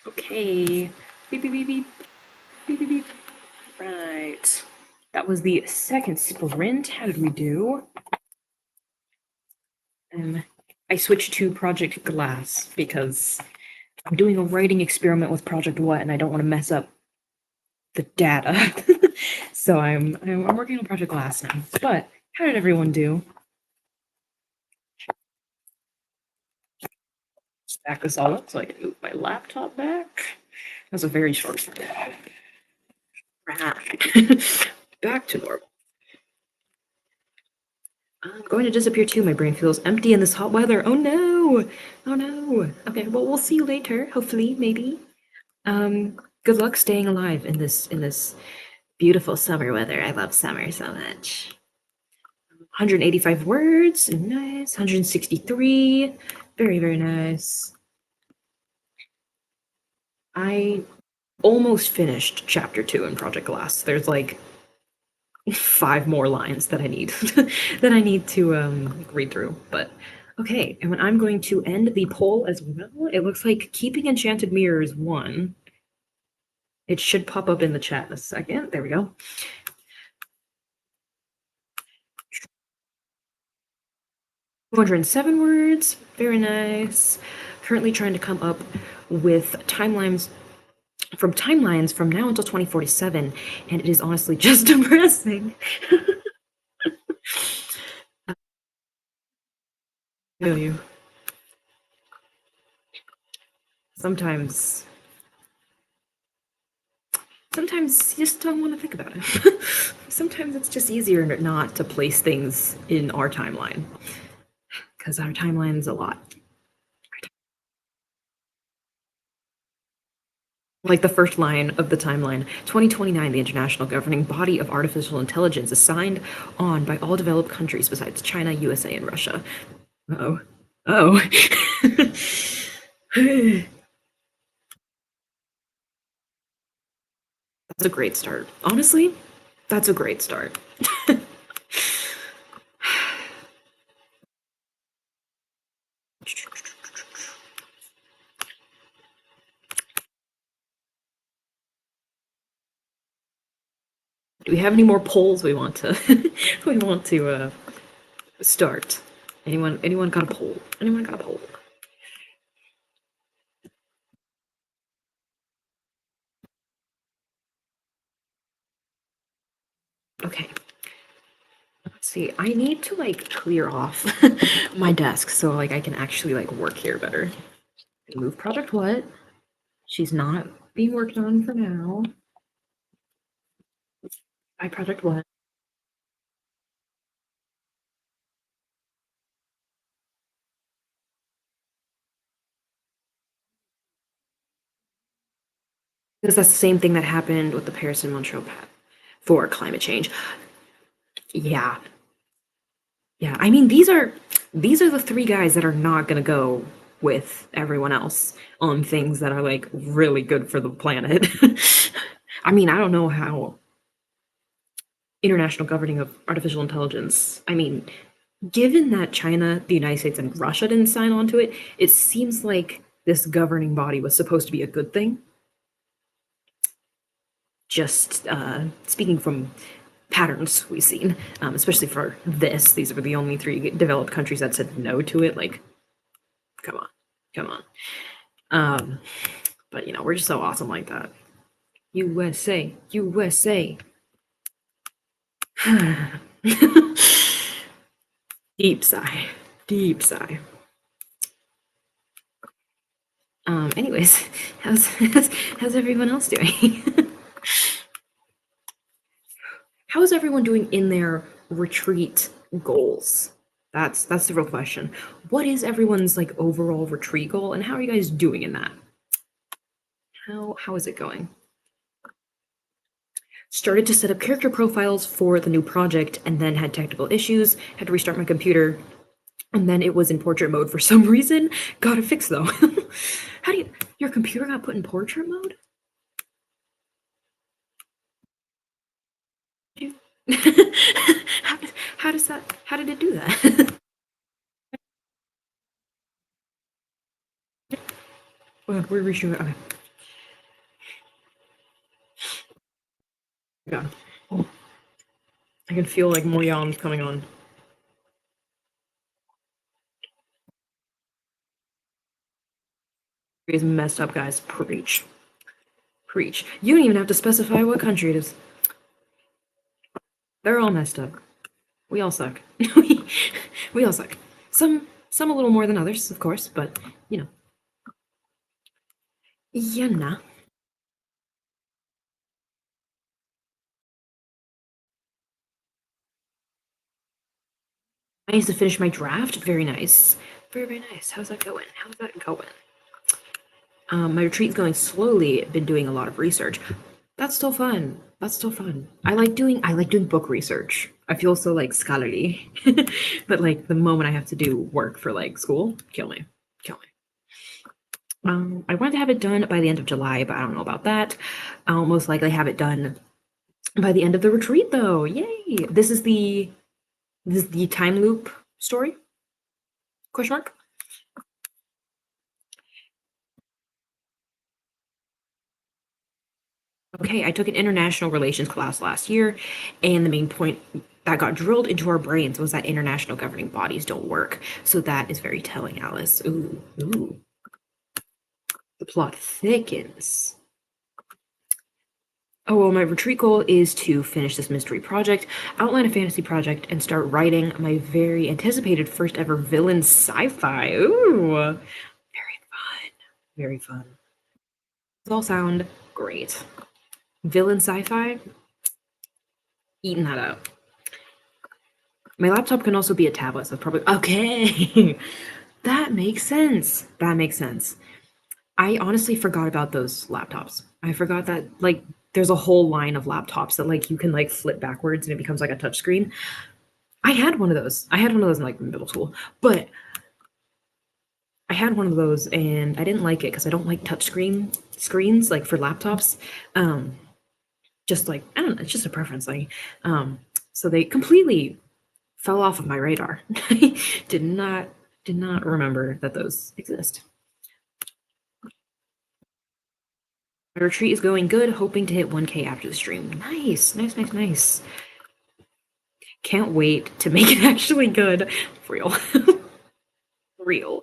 Okay. Beep, beep, beep, beep. Beep, beep, beep. Right. That was the second sprint. How did we do? I switched to Project Glass because I'm doing a writing experiment with Project What, and I don't want to mess up the data. So I'm working on Project Glass now. But how did everyone do? Back this all up so I can move my laptop back. That was a very short sprint. Back to normal. I'm going to disappear too. My brain feels empty in this hot weather. Oh no! Oh no! Okay, well we'll see you later. Hopefully, maybe. Good luck staying alive in this beautiful summer weather. I love summer so much. 185 words, nice. 163, very, very nice. I almost finished chapter 2 in Project Glass. There's like 5 more lines that I need that I need to read through. But okay, and when I'm going to end the poll as well, it looks like Keeping Enchanted Mirrors won. It should pop up in the chat in a second. There we go. 207 words, very nice. Currently trying to come up with timelines from now until 2047, and it is honestly just depressing. I feel you. Sometimes you just don't want to think about it. Sometimes it's just easier not to place things in our timeline, because our timeline's a lot. Like the first line of the timeline, 2029, the international governing body of artificial intelligence is signed on by all developed countries besides China, USA, and Russia. Uh-oh. Oh. That's a great start. Honestly, that's a great start. Do we have any more polls we want to start? Anyone got a poll? Anyone got a poll? Okay. Let's see. I need to like clear off my desk so like I can actually like work here better. Move Project What? She's not being worked on for now. By Project What? Because that's the same thing that happened with the Paris and Montreal Pact for climate change. Yeah. Yeah. I mean, these are the 3 guys that are not gonna go with everyone else on things that are like really good for the planet. I mean, I don't know how international governing of artificial intelligence. I mean, given that China, the United States, and Russia didn't sign on to it, it seems like this governing body was supposed to be a good thing. Just speaking from patterns we've seen, especially for this, these were the only 3 developed countries that said no to it. Like, come on. But you know, we're just so awesome like that. USA, USA. Deep sigh. Deep sigh. Anyways, how's everyone else doing? How's everyone doing in their retreat goals? That's the real question. What is everyone's like overall retreat goal, and how are you guys doing in that? How is it going? Started to set up character profiles for the new project and then had technical issues, had to restart my computer, and then it was in portrait mode for some reason. Got it fixed though. How do your computer got put in portrait mode? How did it do that? Well, we're resuming. Okay. God. I can feel like more yawns coming on. Is messed up, guys. Preach. Preach. You don't even have to specify what country it is. They're all messed up. We all suck. we all suck. Some a little more than others, of course, but you know. Yeah, nah. I need to finish my draft. Very nice. Very, very nice. How's that going? How's that going? My retreat's going slowly. Been doing a lot of research. That's still fun. That's still fun. I like doing book research. I feel so like scholarly. But like the moment I have to do work for like school, kill me. Kill me. I want to have it done by the end of July, but I don't know about that. I'll most likely have it done by the end of the retreat though. Yay. This is the time loop story? Question mark? Okay, I took an international relations class last year, and the main point that got drilled into our brains was that international governing bodies don't work. So that is very telling, Alice. Ooh, ooh. The plot thickens. Oh, well, my retreat goal is to finish this mystery project, outline a fantasy project, and start writing my very anticipated first ever villain sci-fi. Ooh, very fun. Very fun. These all sound great. Villain sci-fi, eating that up. My laptop can also be a tablet, so probably okay. That makes sense. That makes sense. I honestly forgot about those laptops. I forgot that like there's a whole line of laptops that like you can like flip backwards and it becomes like a touchscreen. I had one of those. I had one of those in like middle school, but I had one of those and I didn't like it because I don't like touchscreen screens like for laptops. Um, just like I don't know, it's just a preference thing. So they completely fell off of my radar. I did not remember that those exist. My retreat is going good, hoping to hit 1K after the stream. Nice, nice, nice, nice. Can't wait to make it actually good. Real. Real.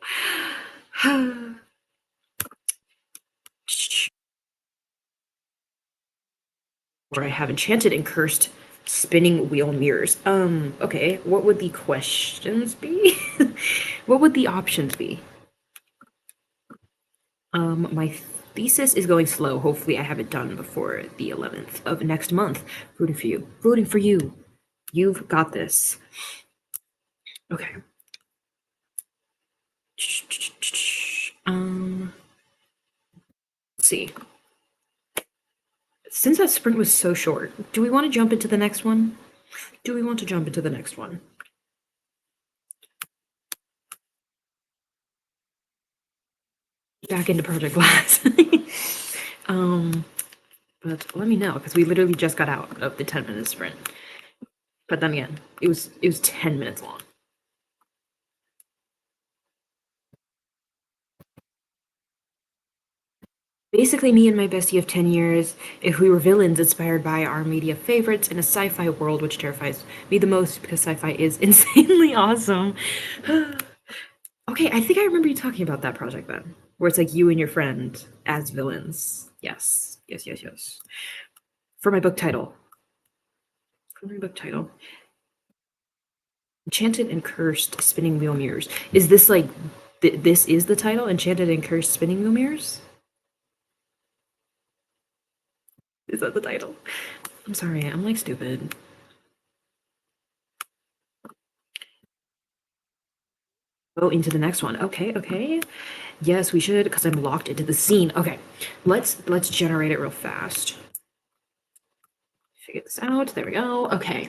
Where I have enchanted and cursed spinning wheel mirrors. Okay, what would the questions be? What would the options be? My thesis is going slow. Hopefully I have it done before the 11th of next month. Rooting for you. Rooting for you. You've got this. Okay. Let's see. Since that sprint was so short, do we want to jump into the next one? Do we want to jump into the next one? Back into Project Glass. But let me know because we literally just got out of the 10-minute sprint. But then again, it was 10 minutes long. Basically, me and my bestie of 10 years, if we were villains inspired by our media favorites in a sci fi world, which terrifies me the most because sci fi is insanely awesome. Okay, I think I remember you talking about that project then, where it's like you and your friend as villains. Yes, yes, yes, yes. For my book title. For my book title. Enchanted and Cursed Spinning Wheel Mirrors. Is this like, this is the title? Enchanted and Cursed Spinning Wheel Mirrors? Is that the title? I'm sorry, I'm like stupid. Go into the next one. Okay, okay. Yes, we should, because I'm locked into the scene. Okay, let's generate it real fast. Figure this out. There we go. Okay.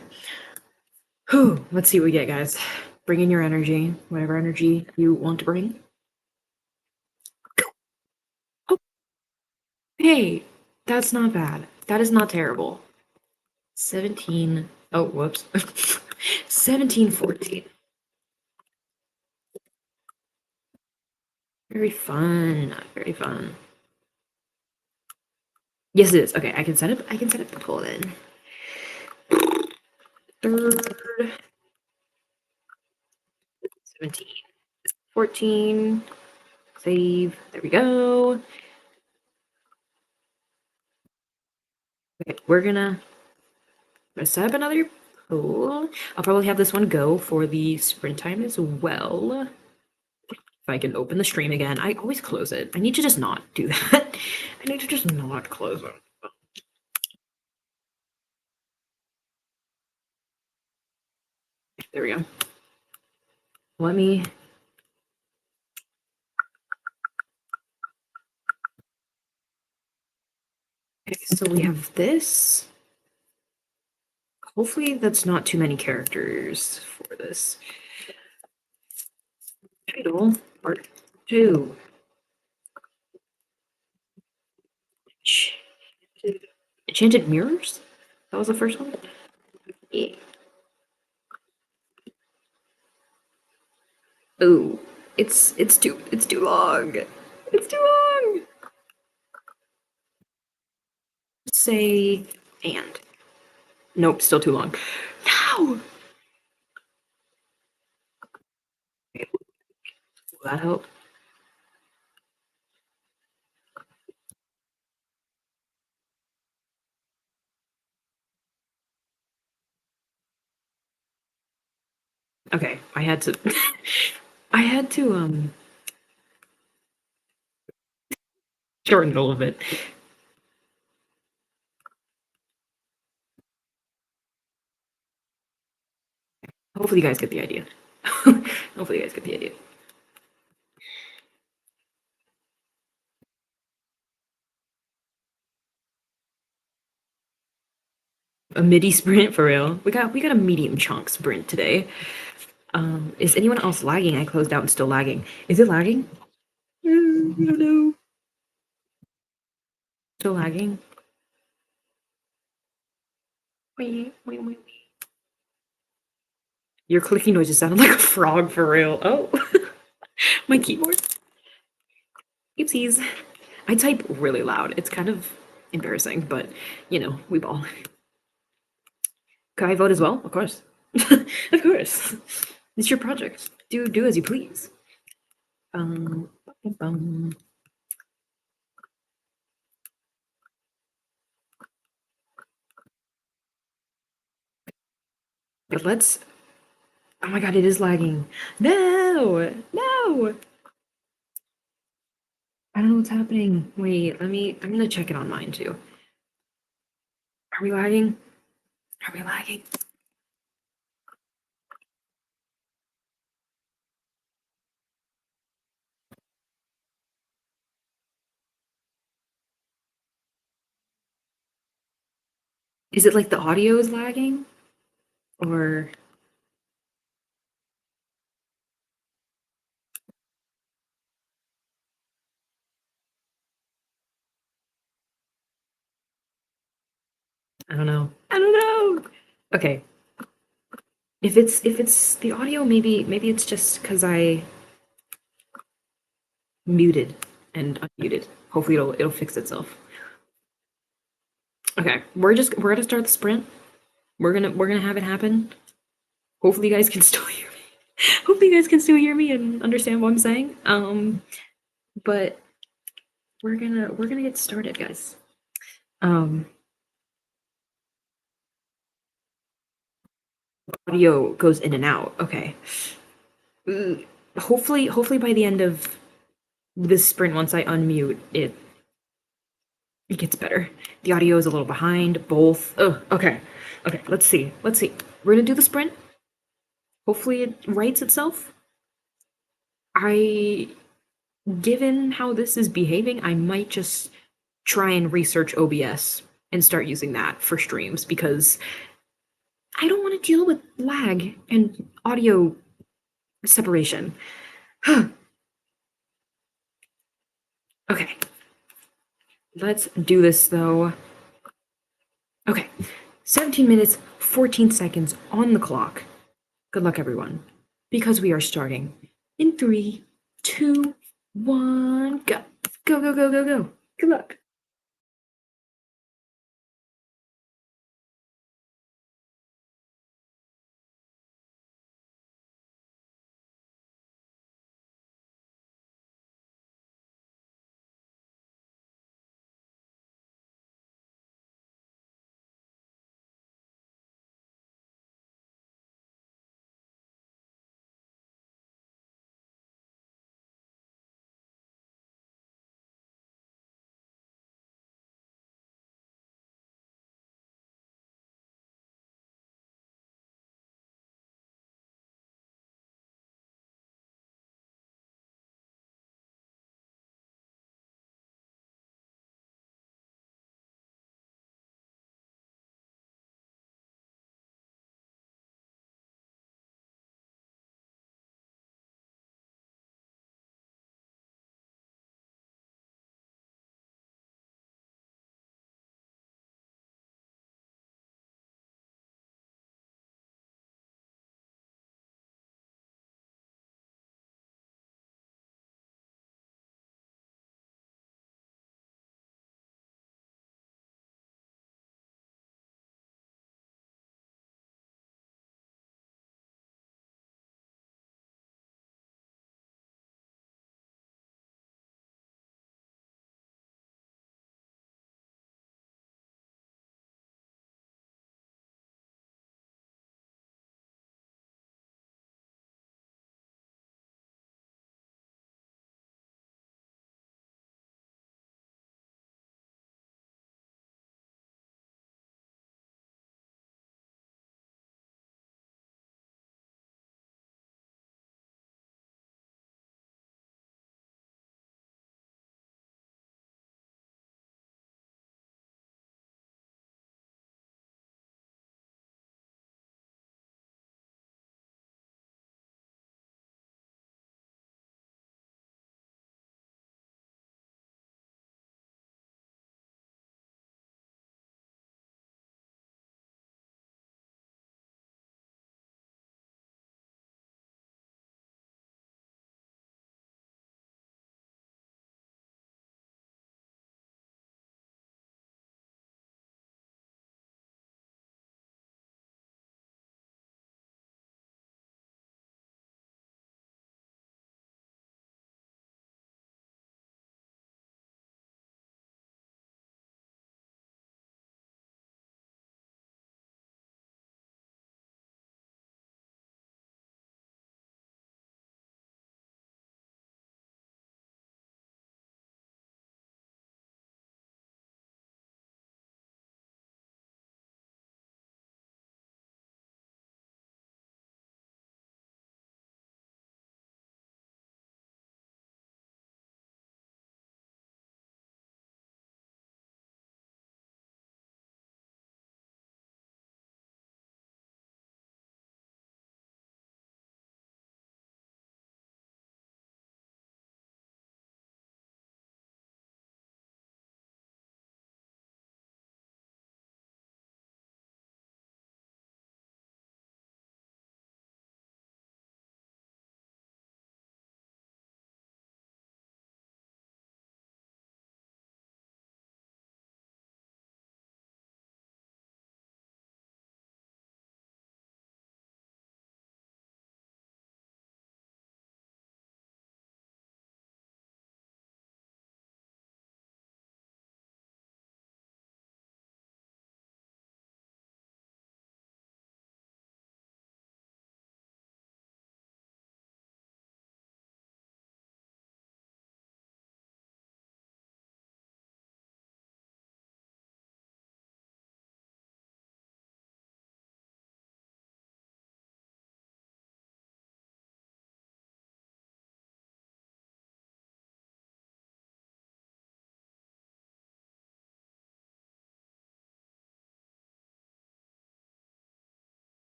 Whew. Let's see what we get, guys. Bring in your energy, whatever energy you want to bring. Oh, hey, that's not bad. That is not terrible. 17. Oh, whoops. 1714. Very fun. Very fun. Yes, it is. Okay, I can set up the poll then. 3rd, 17, 14, save, there we go. Okay, we're gonna set up another pool. I'll probably have this one go for the sprint time as well. If I can open the stream again. I always close it. I need to just not do that. I need to just not close it. There we go. Let me... Okay, so we have this. Hopefully that's not too many characters for this. Title, part 2. Enchanted Mirrors? That was the first one? Yeah. Oh, it's too long. It's too long. Let's say and. Nope, still too long. No. Okay, will that help? Okay, I had to I had to shorten it a little bit. Hopefully you guys get the idea. Hopefully you guys get the idea. A midi sprint for real. We got a medium chunk sprint today. Is anyone else lagging? I closed out and still lagging. Is it lagging? I don't know. Still lagging? Wait. Your clicking noises sounded like a frog for real. Oh, my keyboard. Oopsies. I type really loud. It's kind of embarrassing, but you know, we ball. Can I vote as well? Of course. Of course. It's your project. Do as you please. Bum, bum. But let's. Oh my god, it is lagging. No! No! I don't know what's happening. Wait, I'm gonna check it on mine too. Are we lagging? Are we lagging? Is it like the audio is lagging? Or I don't know. I don't know. Okay. If it's the audio, maybe it's just because I muted and unmuted. Hopefully it'll fix itself. Okay, we're gonna start the sprint. We're gonna have it happen. Hopefully you guys can still hear me. Hopefully you guys can still hear me and understand what I'm saying. But we're gonna get started, guys. Audio goes in and out. Okay. Hopefully by the end of this sprint, once I unmute it, it gets better. The audio is a little behind. Both. Oh, okay. Okay. Let's see. We're gonna do the sprint. Hopefully it rights itself. Given how this is behaving, I might just try and research OBS and start using that for streams because I don't want to deal with lag and audio separation. Okay. Let's do this though. Okay. 17 minutes, 14 seconds on the clock. Good luck, everyone. Because we are starting in 3, 2, 1, go. Go. Good luck.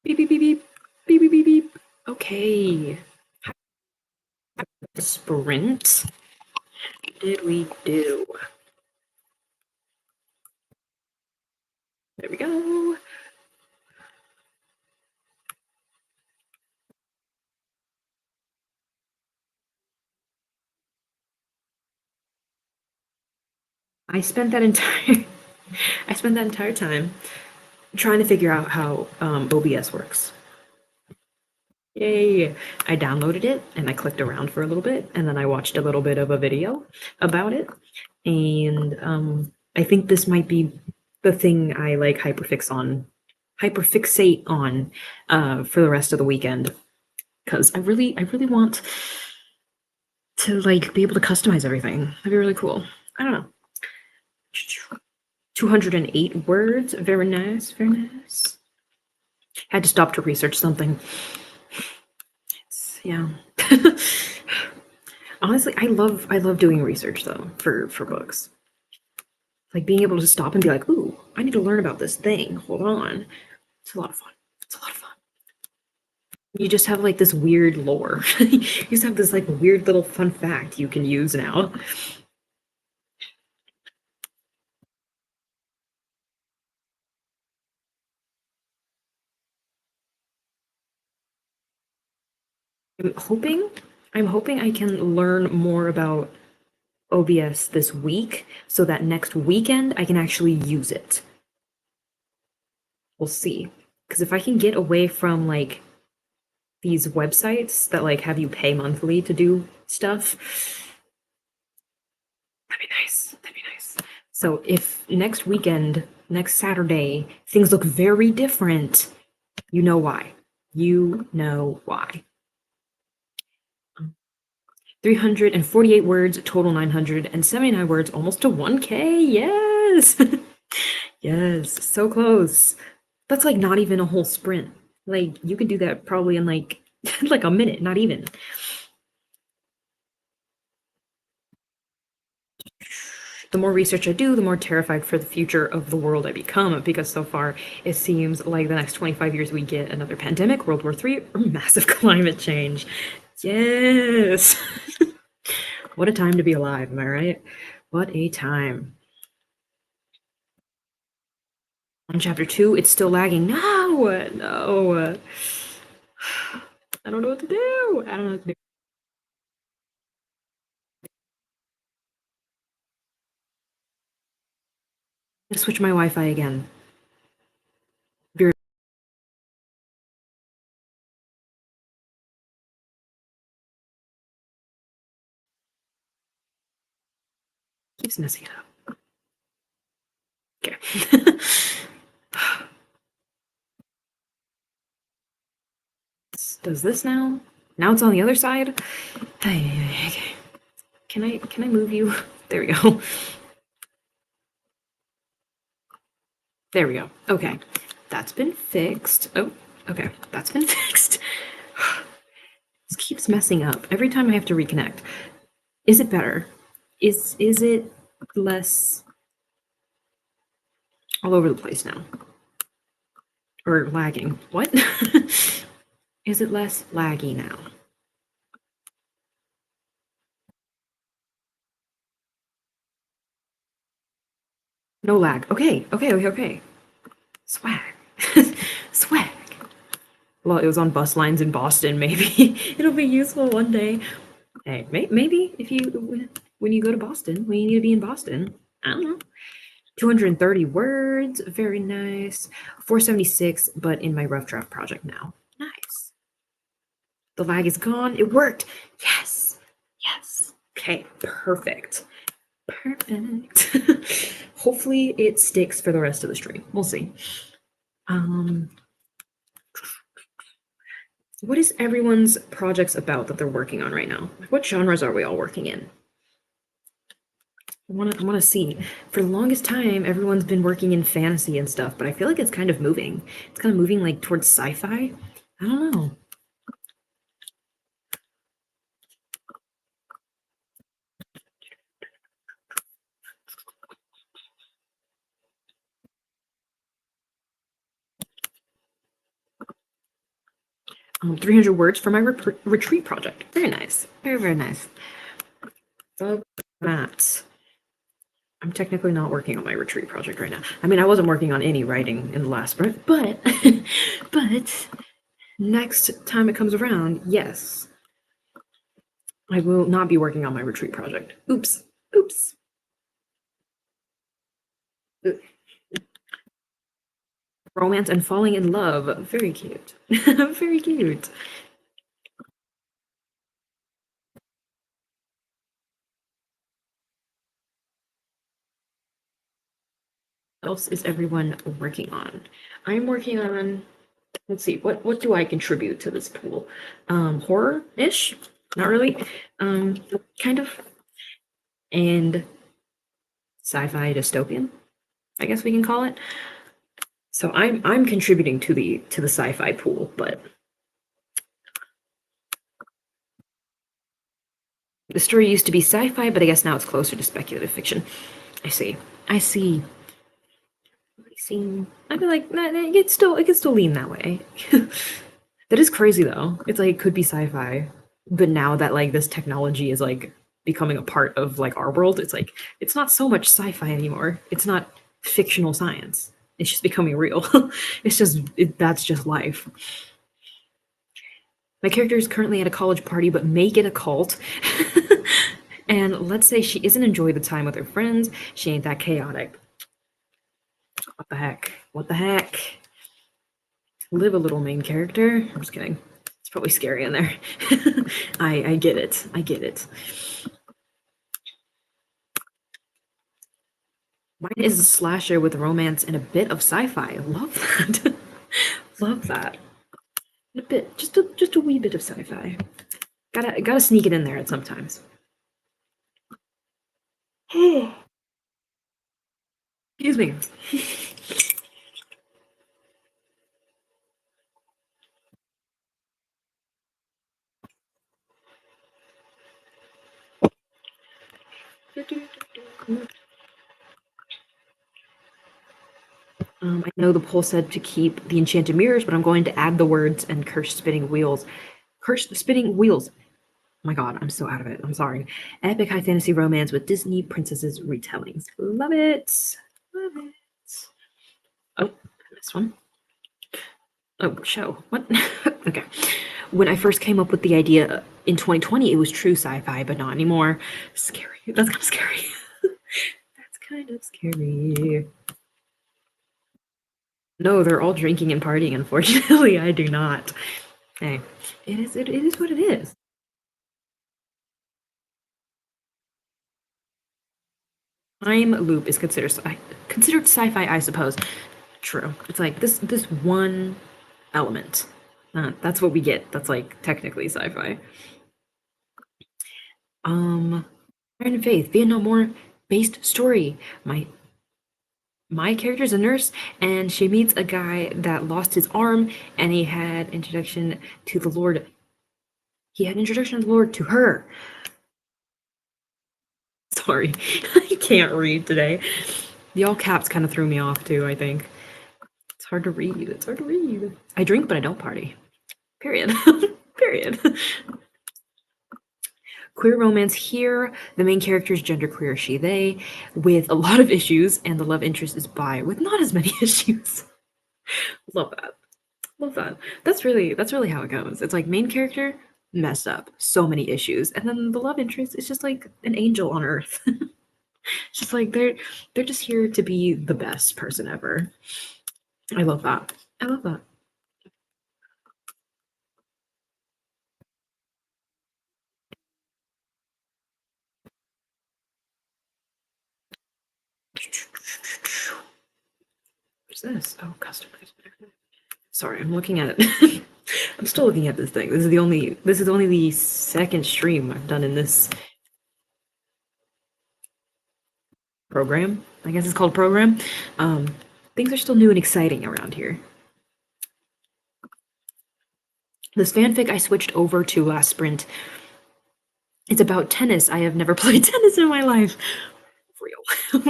Beep, beep, beep, beep. Beep, beep, beep, beep. Okay. Sprint. Did we do? There we go. I spent that entire I spent that entire time trying to figure out how OBS works. Yay! I downloaded it and I clicked around for a little bit and then I watched a little bit of a video about it. And I think this might be the thing I like hyperfixate on for the rest of the weekend. Because I really want to like be able to customize everything. That'd be really cool. I don't know. 208 words. Very nice. Very nice. Had to stop to research something. Yeah. Honestly, I love doing research though for books. Like being able to stop and be like, "Ooh, I need to learn about this thing. Hold on." It's a lot of fun. It's a lot of fun. You just have like this weird lore. You just have this like weird little fun fact you can use now. I'm hoping I'm hoping I can learn more about OBS this week so that next weekend I can actually use it. We'll see. Because if I can get away from like these websites that like have you pay monthly to do stuff, that'd be nice. That'd be nice. So if next weekend, next Saturday, things look very different, you know why. You know why. 348 words, total 979 words, almost to 1K. Yes. Yes, so close. That's like not even a whole sprint. Like you could do that probably in like like a minute, not even. The more research I do, the more terrified for the future of the world I become, because so far it seems like the next 25 years we get another pandemic, World War III, or massive climate change. Yes. What a time to be alive, am I right? What a time. On chapter 2, it's still lagging. No, no. I don't know what to do. I don't know what to do. I'm gonna switch my Wi-Fi again. Be keeps messing it up. Okay. Does this now? Now it's on the other side? Okay. Can I move you? There we go. There we go. Okay. That's been fixed. Oh, okay. That's been fixed. This keeps messing up. Every time I have to reconnect. Is it better? Is it less all over the place now? Or lagging? What? Is it less laggy now? No lag. Okay, okay, okay, okay. Swag. Swag. Well, it was on bus lines in Boston. Maybe it'll be useful one day. Hey, maybe if you when you go to Boston, when you need to be in Boston, I don't know. 230 words, very nice. 476, but in my rough draft project now. Nice. The lag is gone. It worked. Yes. Yes. Okay, perfect. Perfect. Hopefully it sticks for the rest of the stream. We'll see. Um, what is everyone's projects about that they're working on right now? What genres are we all working in? I want to see. For the longest time, everyone's been working in fantasy and stuff, but I feel like it's kind of moving. It's kind of moving like towards sci-fi. I don't know. 300 words for my retreat project. Very nice. Very, very nice. So that. I'm technically not working on my retreat project right now. I mean, I wasn't working on any writing in the last sprint, but but next time it comes around, yes, I will not be working on my retreat project. Oops. Oops. Romance and falling in love. Very cute. Very cute. What else is everyone working on? I'm working on, let's see, what do I contribute to this pool? Horror-ish? Not really. Kind of. And sci-fi dystopian, I guess we can call it. So I'm contributing to the sci-fi pool, but the story used to be sci-fi, but I guess now it's closer to speculative fiction. I see. I see. I see. I feel like that it could still lean that way. That is crazy though. It's like it could be sci-fi, but now that like this technology is like becoming a part of like our world, it's like it's not so much sci-fi anymore. It's not fictional science. It's just becoming real. It's just that's just life. My character is currently at a college party but may get a cult. And let's say she isn't enjoying the time with her friends. She ain't that chaotic. What the heck? What the heck? Live a little, main character. I'm just kidding. It's probably scary in there. I get it. I get it. Mine is a slasher with romance and a bit of sci-fi. I love that. Love that. A bit, just a wee bit of sci-fi. Gotta sneak it in there at sometimes. Excuse me. I know the poll said to keep the enchanted mirrors, but I'm going to add the words and curse spinning wheels. Curse spinning wheels. Oh my god, I'm so out of it. I'm sorry. Epic high fantasy romance with Disney princesses retellings. Love it. Love it. Oh, I missed one. Oh, show. What? Okay. When I first came up with the idea in 2020, it was true sci-fi, but not anymore. Scary. That's kind of scary. That's kind of scary. No, they're all drinking and partying, unfortunately. I do not. Hey, it is what it is. Time loop is considered sci-fi, I suppose. True. It's like this one element. That's what we get. That's like technically sci-fi. Iron and Faith, Vietnam War based story. My character's a nurse, and she meets a guy that lost his arm, and he had introduction to the Lord. He had introduction to the Lord to her. Sorry, I can't read today. The all caps kind of threw me off too, I think. It's hard to read. It's hard to read. I drink, but I don't party. Period. Period. Queer romance here. The main character is genderqueer, she, they, with a lot of issues, and the love interest is bi, with not as many issues. Love that. Love that. That's really how it goes. It's like main character messed up, so many issues, and then the love interest is just like an angel on earth. It's just like they're just here to be the best person ever. I love that. I love that. What's this? Oh, customized. Sorry, I'm looking at it. I'm still looking at this thing. This is only the second stream I've done in this program. I guess it's called program. Things are still new and exciting around here. This fanfic I switched over to last sprint. It's about tennis. I have never played tennis in my life. Real.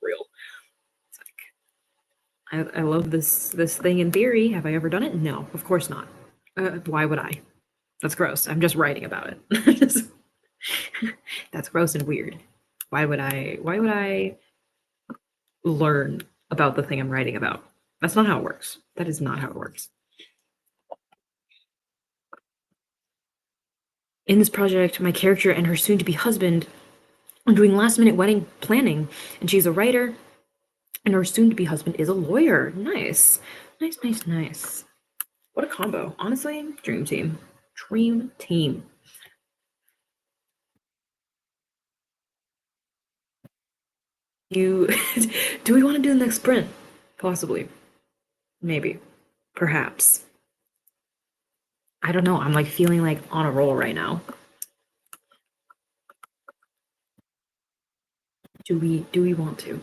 Real. It's like I love this thing in theory. Have I ever done it? No, of course not. Why would I? That's gross. I'm just writing about it. That's gross and weird. Why would I learn about the thing I'm writing about? That's not how it works. That is not how it works. In this project, my character and her soon to be husband are doing last minute wedding planning, and she's a writer, and her soon to be husband is a lawyer. Nice. Nice, nice, nice. What a combo. Honestly, dream team. Dream team. You do we want to do the next sprint? Possibly. Maybe. Perhaps. I don't know. I'm like feeling like on a roll right now. Do we want to?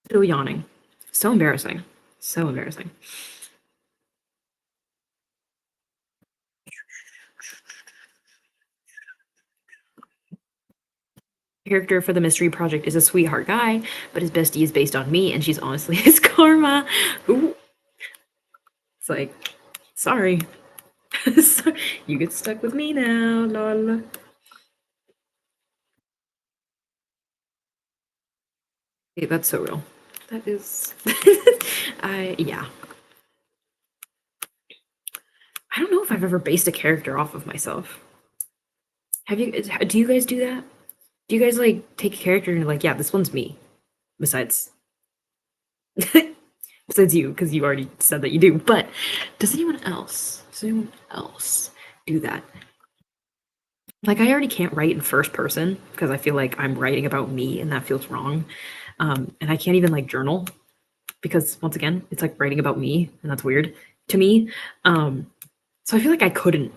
Still yawning. So embarrassing. So embarrassing. Character for the mystery project is a sweetheart guy, but his bestie is based on me, and she's honestly his karma. Ooh. It's like, sorry. You get stuck with me now, lol. Hey, that's so real. That is. Yeah. I don't know if I've ever based a character off of myself. Have you? Do you guys do that? Do you guys like take a character and you're like, yeah, this one's me? Besides, besides you, because you already said that you do. But does anyone else? Does anyone else do that? Like, I already can't write in first person because I feel like I'm writing about me, and that feels wrong. And I can't even like journal because once again, it's like writing about me, and that's weird to me. So I feel like I couldn't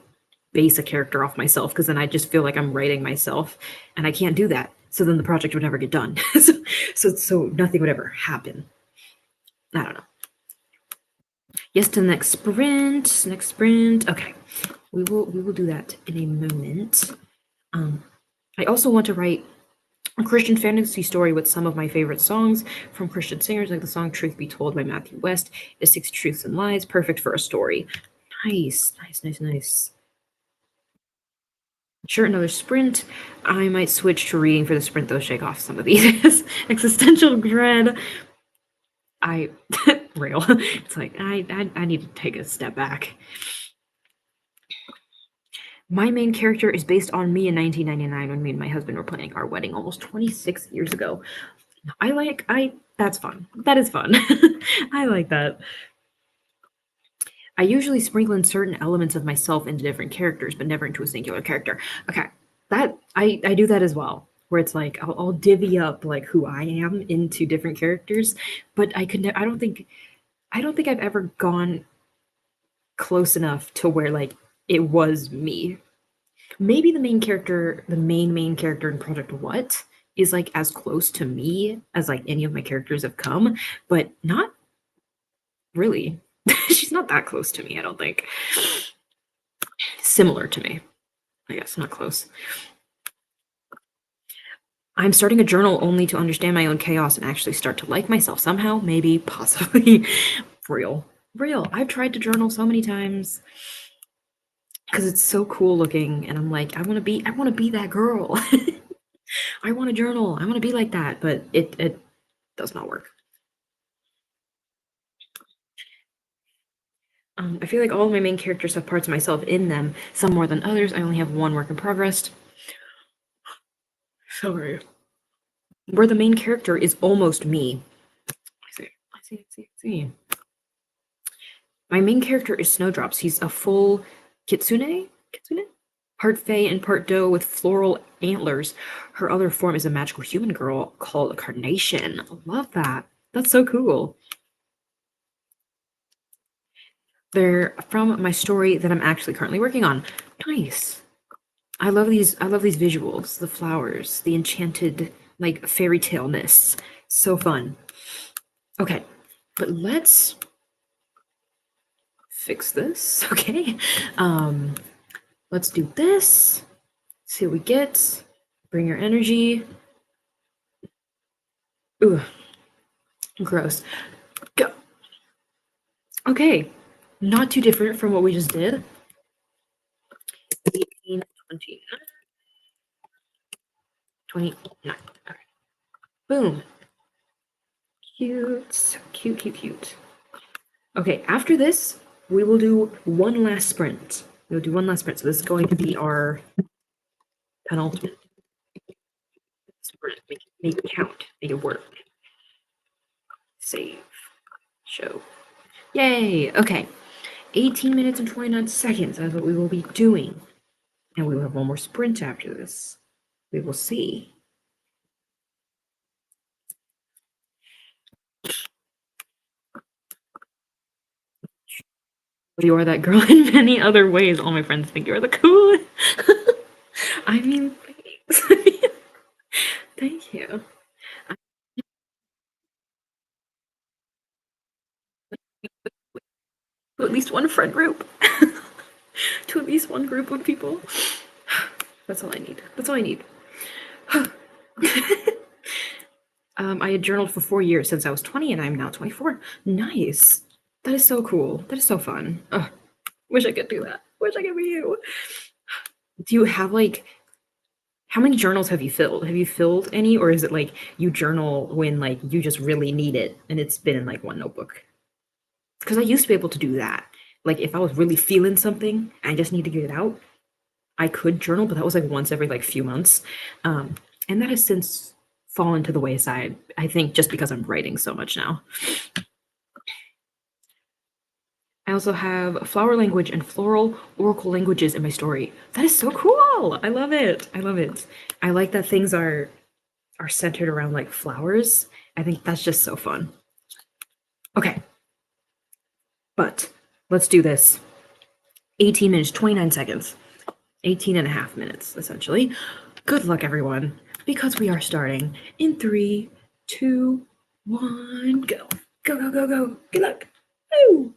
base a character off myself because then I just feel like I'm writing myself, and I can't do that. So then the project would never get done. So nothing would ever happen. I don't know. Yes, to the next sprint. Next sprint. Okay, we will do that in a moment. I also want to write a Christian fantasy story with some of my favorite songs from Christian singers, like the song "Truth Be Told" by Matthew West. Is Six Truths and Lies perfect for a story? Nice, nice, nice, nice. Sure, another sprint. I might switch to reading for the sprint, though. Shake off some of these. Existential dread. I real. It's like I need to take a step back. My main character is based on me in 1999 when me and my husband were planning our wedding almost 26 years ago. That's fun. That is fun. I like that. I usually sprinkle in certain elements of myself into different characters, but never into a singular character. Okay, that I do that as well, where it's like I'll divvy up like who I am into different characters, but I don't think I've ever gone close enough to where like it was me. Maybe the main character in Project What is like as close to me as like any of my characters have come, but not really. She's not that close to me, I don't think. Similar to me, I guess, not close. I'm starting a journal only to understand my own chaos and actually start to like myself somehow, maybe, possibly. Real. Real. I've tried to journal so many times because it's so cool looking, and I'm like, I want to be that girl. I want to journal. I want to be like that, but it does not work. I feel like all of my main characters have parts of myself in them, some more than others. I only have one work in progress. Sorry. Where the main character is almost me. I see. My main character is Snowdrops. He's a full kitsune? Kitsune? Part fae and part doe with floral antlers. Her other form is a magical human girl called a Carnation. I love that. That's so cool. They're from my story that I'm actually currently working on. Nice. I love these visuals, the flowers, the enchanted like fairy tale ness. So fun. Okay. But let's fix this. Okay. Um let's do this. See what we get. Bring your energy. Ooh, gross. Go. Okay, not too different from what we just did. 18, 29. Okay. Boom. Cute. Cute, cute, cute. Okay, after this, we will do one last sprint. We'll do one last sprint. So this is going to be our penultimate sprint. Make it count. Make it work. Save. Show. Yay! Okay. 18 minutes and 29 seconds. That's what we will be doing. And we will have one more sprint after this. We will see. You are that girl in many other ways. All my friends think you're the coolest. I mean, thanks. Thank you. To at least one friend group. To at least one group of people. That's all I need. That's all I need. I had journaled for 4 years since I was 20 and I'm now 24. Nice. That is so cool. That is so fun. Ugh, wish I could do that. Wish I could be you. Do you have like how many journals have you filled? Have you filled any, or is it like you journal when like you just really need it and it's been in like one notebook? Because I used to be able to do that. Like if I was really feeling something and I just need to get it out, I could journal, but that was like once every like few months. And that has since fallen to the wayside, I think, just because I'm writing so much now. I also have flower language and floral oracle languages in my story. That is so cool. I love it. I love it. I like that things are centered around like flowers. I think that's just so fun. Okay. But let's do this. 18 minutes, 29 seconds. 18 and a half minutes, essentially. Good luck, everyone, because we are starting in 3, 2, 1, go. Go, go, go, go. Good luck. Woo!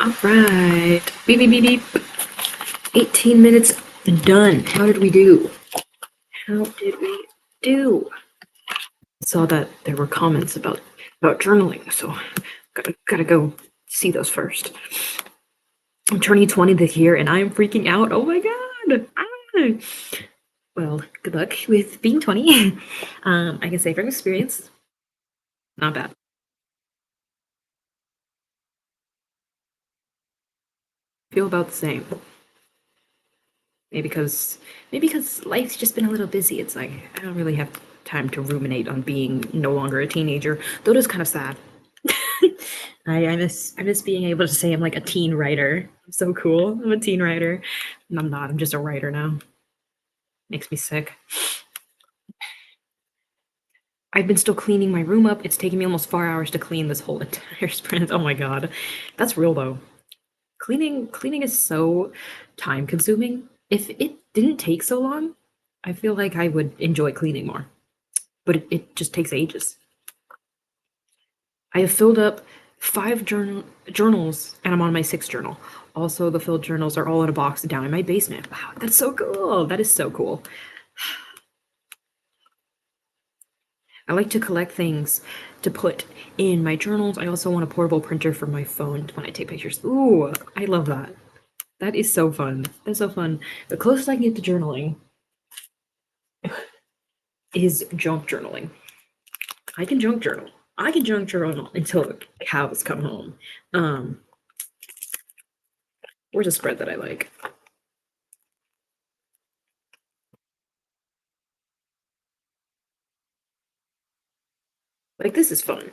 All right. Beep, beep, beep, beep. 18 minutes done. How did we do? How did we do? Saw that there were comments about journaling, so gotta go see those first. I'm turning 20 this year and I'm freaking out. Oh my god. Ah. Well, good luck with being 20. I can say from experience, not bad. Feel about the same. Maybe because life's just been a little busy. It's like I don't really have time to ruminate on being no longer a teenager. Though it is kind of sad. I miss being able to say I'm like a teen writer. I'm so cool. I'm a teen writer. And I'm not. I'm just a writer now. Makes me sick. I've been still cleaning my room up. It's taken me almost 4 hours to clean this whole entire sprint. Oh my god. That's real though. Cleaning is so time consuming. If it didn't take so long, I feel like I would enjoy cleaning more. But it just takes ages. I have filled up 5 journals and I'm on my 6th journal. Also, the filled journals are all in a box down in my basement. Wow, that's so cool. That is so cool. I like to collect things to put in my journals. I also want a portable printer for my phone when I take pictures. Ooh, I love that. That is so fun. That's so fun. The closest I can get to journaling is junk journaling. I can junk journal. I can junk journal until the cows come home. Where's a spread that I like? Like, this is fun.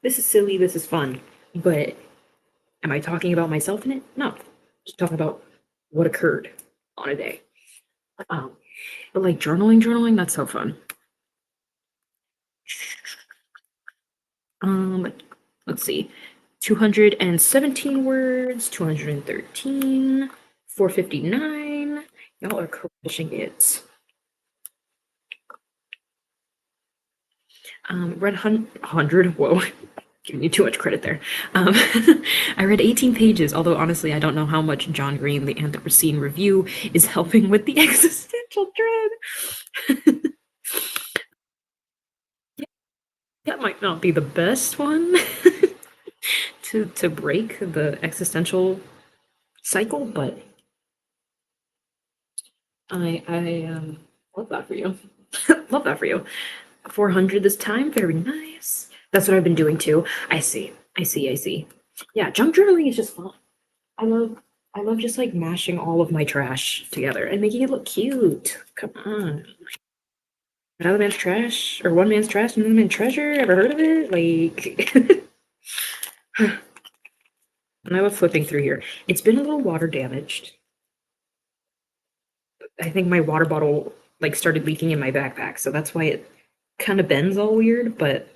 This is silly. This is fun. But am I talking about myself in it? No. Just talking about what occurred on a day. Um, but like journaling, that's so fun. Um, let's see. 217 words, 213, 459. Y'all are crushing it. Read 100. Whoa, giving you too much credit there. I read 18 pages, although honestly, I don't know how much John Green, the Anthropocene Review, is helping with the existential dread. That might not be the best one to break the existential cycle, but I love that for you. Love that for you. 400 this time, very nice. That's what I've been doing too. I see. I see. I see. Yeah, junk journaling is just fun. I love I love just like mashing all of my trash together and making it look cute. Come on. Another man's trash or one man's trash, another man's treasure. Ever heard of it? Like and I love flipping through here. It's been a little water damaged. I think my water bottle like started leaking in my backpack, so that's why it kind of bends all weird, but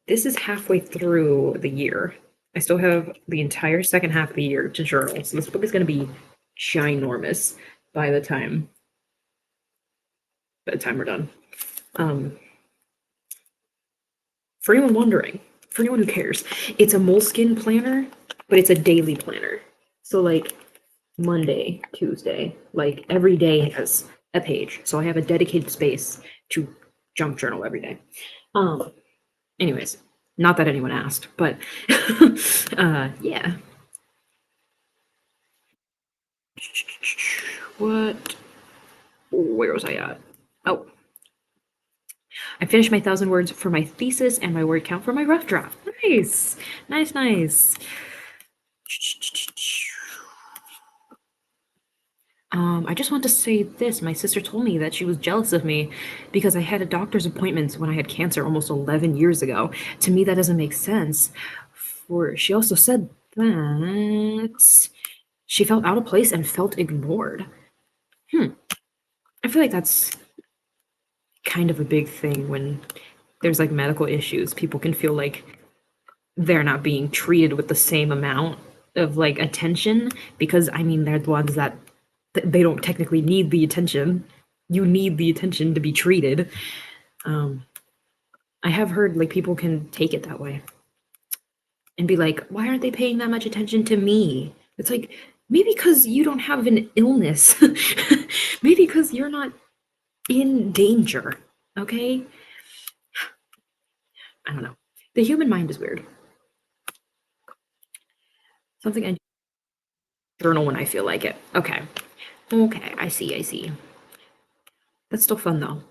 this is halfway through the year. I still have the entire second half of the year to journal, so this book is going to be ginormous by the time we're done. Um, for anyone wondering, for anyone who cares, it's a Moleskine planner, but it's a daily planner. So like Monday, Tuesday, like every day has a page. So I have a dedicated space to junk journal every day. Anyways, not that anyone asked, but yeah. What? Where was I at? Oh, I finished my 1,000 words for my thesis and my word count for my rough draft. Nice, nice, nice. I just want to say this. My sister told me that she was jealous of me because I had a doctor's appointment when I had cancer almost 11 years ago. To me, that doesn't make sense. For she also said that she felt out of place and felt ignored. I feel like that's kind of a big thing when there's like medical issues. People can feel like they're not being treated with the same amount of like attention because I mean they're the ones that they don't technically need the attention. You need the attention to be treated. Um, I have heard like people can take it that way and be like, why aren't they paying that much attention to me? It's like, maybe because you don't have an illness. Maybe because you're not in danger. Okay? I don't know. The human mind is weird. Something I journal when I feel like it. Okay. Okay, I see, I see. That's still fun though.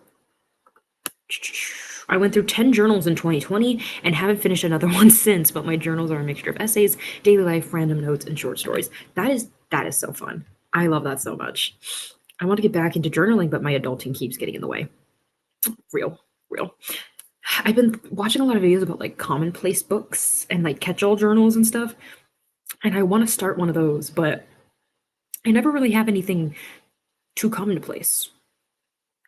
I went through 10 journals in 2020 and haven't finished another one since, but my journals are a mixture of essays, daily life, random notes, and short stories. That is so fun. I love that so much. I want to get back into journaling, but my adulting keeps getting in the way. Real, real. I've been watching a lot of videos about like commonplace books and like catch-all journals and stuff, and I want to start one of those, but I never really have anything too commonplace,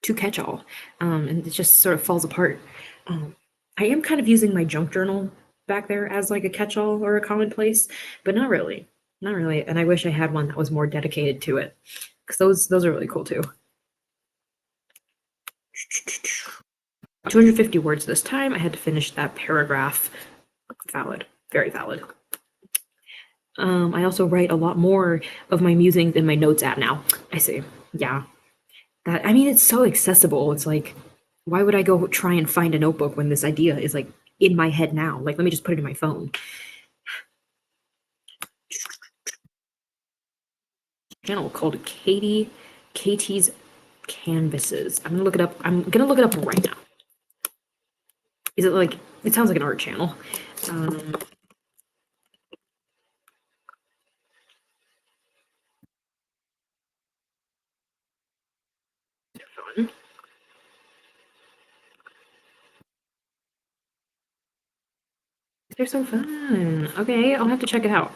too catch-all, and it just sort of falls apart. I am kind of using my junk journal back there as like a catch-all or a commonplace, but not really, not really. And I wish I had one that was more dedicated to it, because those are really cool too. 250 words this time. I had to finish that paragraph. Valid, very valid. I also write a lot more of my musings in my notes app now. I see. Yeah. That, I mean, it's so accessible. It's like, why would I go try and find a notebook when this idea is like in my head now? Like, let me just put it in my phone. Channel called Katie's Canvases. I'm gonna look it up. I'm gonna look it up right now. Is it like, it sounds like an art channel. They're so fun. Okay, I'll have to check it out.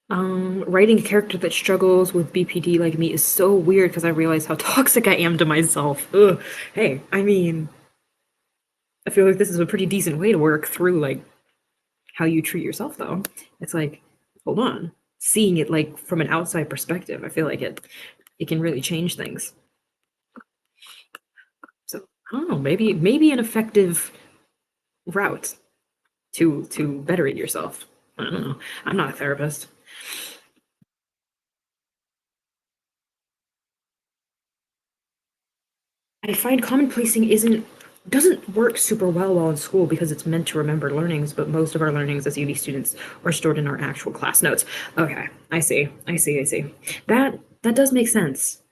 Writing a character that struggles with BPD like me is so weird because I realize how toxic I am to myself. Ugh. Hey, I mean, I feel like this is a pretty decent way to work through like how you treat yourself though. It's like, hold on. Seeing it like from an outside perspective, I feel like it can really change things. So I don't know, maybe an effective route to better it yourself. I don't know. I'm not a therapist. I find common placing doesn't work super well while in school because it's meant to remember learnings, but most of our learnings as UB students are stored in our actual class notes. Okay, I see. I see. I see. That does make sense.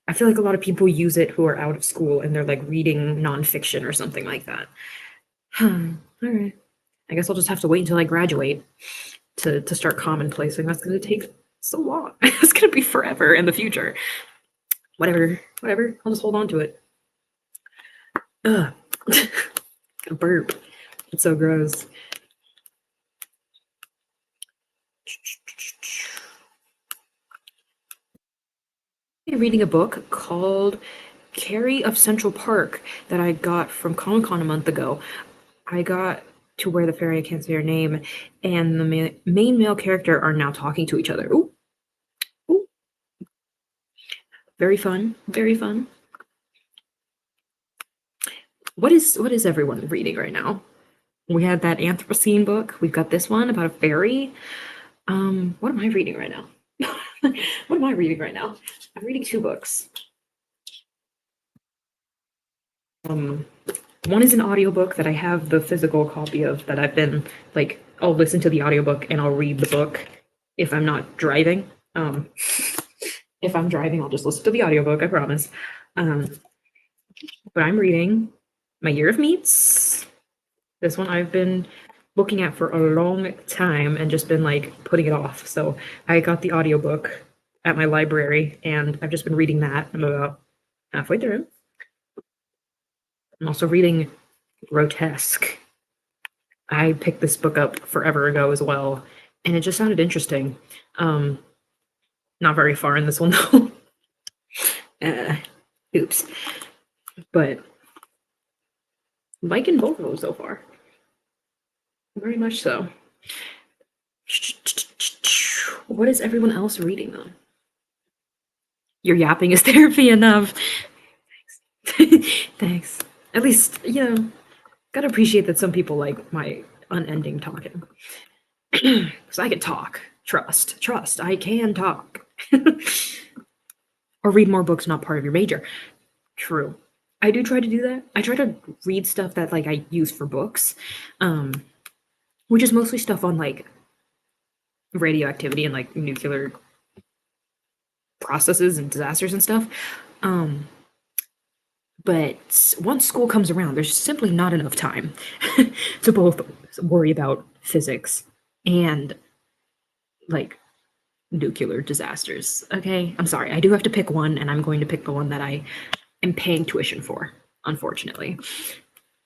I feel like a lot of people use it who are out of school and they're like reading nonfiction or something like that. All right. I guess I'll just have to wait until I graduate to start common placing. That's gonna take so long. It's gonna be forever in the future. Whatever, whatever. I'll just hold on to it. Ugh. A burp. It's so gross. I'm reading a book called Carrie of Central Park that I got from Comic Con a month ago. I got to where the fairy, I can't say her name, and the main male character are now talking to each other. Ooh, ooh. Very fun. Very fun. What is everyone reading right now? We had that Anthropocene book. We've got this one about a fairy. What am I reading right now? What am I reading right now? I'm reading two books. One is an audiobook that I have the physical copy of that I've been like, I'll listen to the audiobook and I'll read the book if I'm not driving. If I'm driving, I'll just listen to the audiobook, I promise. But I'm reading My Year of Meats. This one I've been looking at for a long time and just been like putting it off. So I got the audiobook at my library and I've just been reading that. I'm about halfway through. I'm also reading Grotesque. I picked this book up forever ago as well, and it just sounded interesting. Not very far in this one though. Oops. But liking both of those so far. Very much so. What is everyone else reading though? Your yapping is therapy enough. Thanks. Thanks. At least, gotta appreciate that some people like my unending talking. Because I can talk. Trust. I can talk. Or read more books not part of your major. True. I do try to do that. I try to read stuff that like I use for books, um, which is mostly stuff on like radioactivity and like nuclear processes and disasters and stuff. Um, but once school comes around, there's simply not enough time to both worry about physics and like nuclear disasters. Okay, I'm sorry. I do have to pick one, and I'm going to pick the one that I am paying tuition for, unfortunately.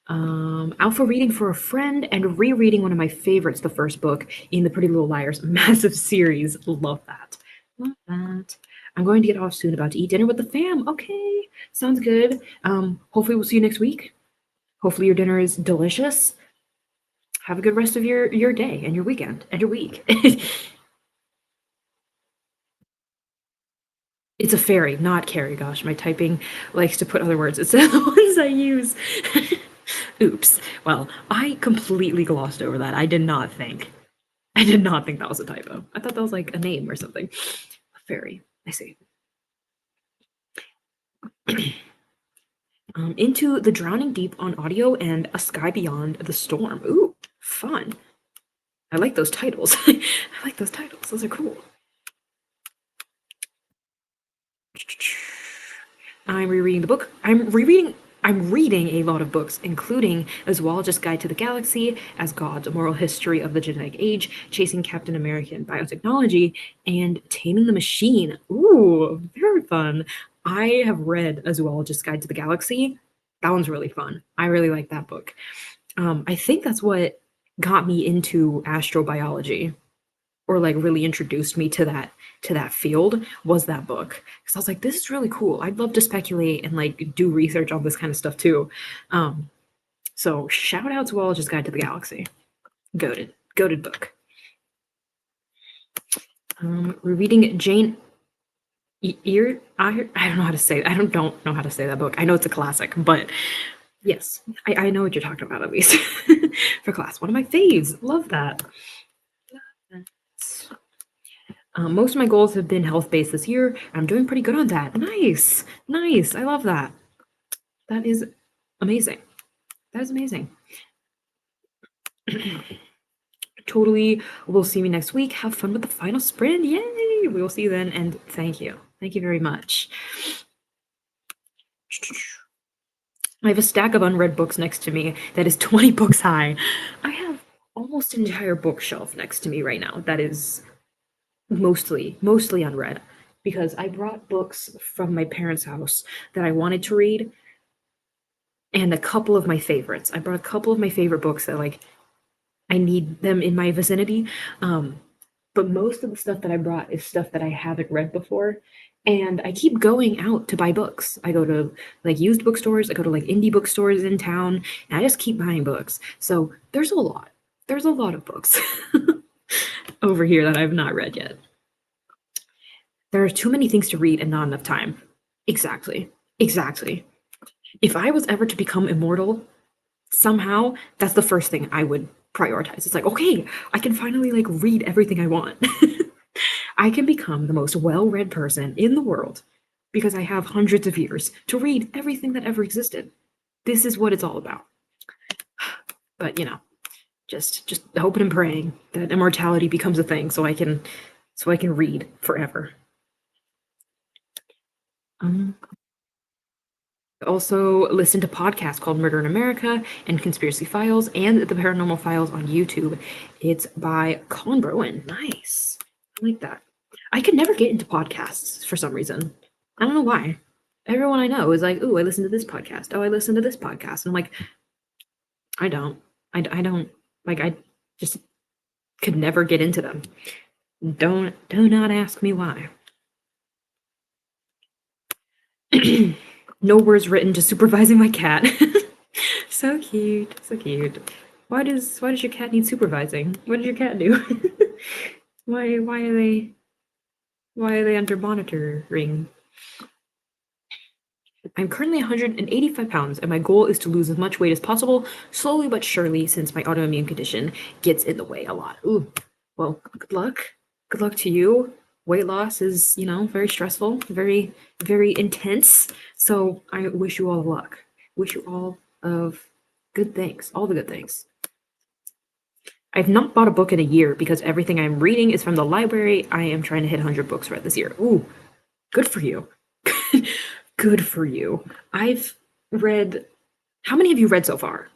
Alpha reading for a friend and rereading one of my favorites, the first book in the Pretty Little Liars massive series. Love that. Love that. I'm going to get off soon, about to eat dinner with the fam. Okay, sounds good. Hopefully we'll see you next week. Hopefully your dinner is delicious. Have a good rest of your day and your weekend and your week. It's a fairy, not Carrie. Gosh, my typing likes to put other words instead of the ones I use. Oops. Well, I completely glossed over that. I did not think. I did not think that was a typo. I thought that was like a name or something. A fairy. I see. Into the Drowning Deep on audio and A Sky Beyond the Storm. Ooh, fun. I like those titles. I like those titles. Those are cool. I'm rereading the book. I'm reading a lot of books, including A Zoologist's Guide to the Galaxy, As Gods, A Moral History of the Genetic Age, Chasing Captain America in Biotechnology, and Taming the Machine. Ooh, very fun. I have read A Zoologist's Guide to the Galaxy. That one's really fun. I really like that book. I think that's what got me into astrobiology, or like really introduced me to that field, was that book, because I was like, this is really cool. I'd love to speculate and like do research on this kind of stuff too. So shout out to Zoologist's Guide to the Galaxy. Goated book. We're reading Jane Eyre. I don't know how to say. I don't know how to say that book. I know it's a classic, but yes, I know what you're talking about, at least. For class, one of my faves. Love that. Most of my goals have been health based this year. I'm doing pretty good on that. Nice, nice. I love that. That is amazing. That is amazing. Totally. We'll see me next week. Have fun with the final sprint. Yay! We will see you then. And thank you. Thank you very much. I have a stack of unread books next to me that is 20 books high. I have almost an entire bookshelf next to me right now that is mostly unread, because I brought books from my parents' house that I wanted to read, and a couple of my favorites. I brought a couple of my favorite books that like I need them in my vicinity. But most of the stuff that I brought is stuff that I haven't read before. And I keep going out to buy books. I go to like used bookstores, I go to like indie bookstores in town, and I just keep buying books. So there's a lot. There's a lot of books over here that I've not read yet. There are too many things to read and not enough time. Exactly. Exactly. If I was ever to become immortal, somehow that's the first thing I would prioritize. It's like, okay, I can finally like read everything I want. I can become the most well-read person in the world because I have hundreds of years to read everything that ever existed. This is what it's all about. But just hoping and praying that immortality becomes a thing so I can read forever. Also listen to podcasts called Murder in America and Conspiracy Files and The Paranormal Files on YouTube. It's by Colin Browen. Nice. I like that. I could never get into podcasts for some reason. I don't know why. Everyone I know is like, "Ooh, I listen to this podcast. Oh, I listen to this podcast." And I'm like, I don't. I don't. Like, I just could never get into them. Do not ask me why. No words written, just supervising my cat. So cute, so cute. Why does your cat need supervising? What did your cat do? why are they under monitoring? I'm currently 185 pounds, and my goal is to lose as much weight as possible, slowly but surely, since my autoimmune condition gets in the way a lot. Ooh, well, good luck. Good luck to you. Weight loss is, very stressful, very, very intense. So I wish you all luck. Wish you all of good things, all the good things. I've not bought a book in a year because everything I'm reading is from the library. I am trying to hit 100 books read this year. Ooh, good for you. Good for you. I've read. How many have you read so far?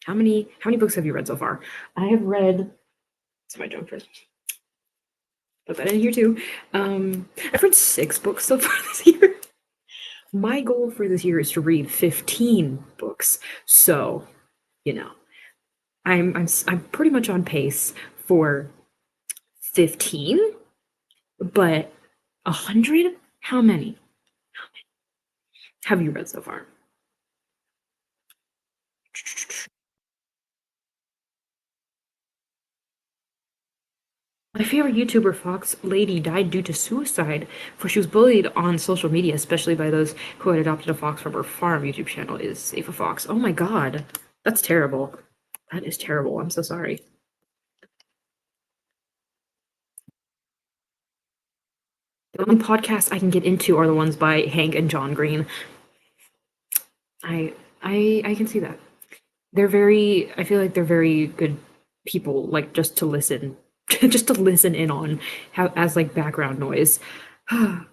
How many books have you read so far? I have read. It's my junk first. Put that in here too. I've read 6 books so far this year. My goal for this year is to read 15 books. So, you know, I'm pretty much on pace for 15, but 100? How many? Have you read so far? My favorite YouTuber, Fox Lady, died due to suicide, for she was bullied on social media, especially by those who had adopted a fox from her farm. YouTube channel is Save a Fox. Oh my god, that's terrible. That is terrible. I'm so sorry. The only podcasts I can get into are the ones by Hank and John Green. I can see that. They're very. I feel like they're very good people, like just to listen, just to listen in on, how as like background noise. I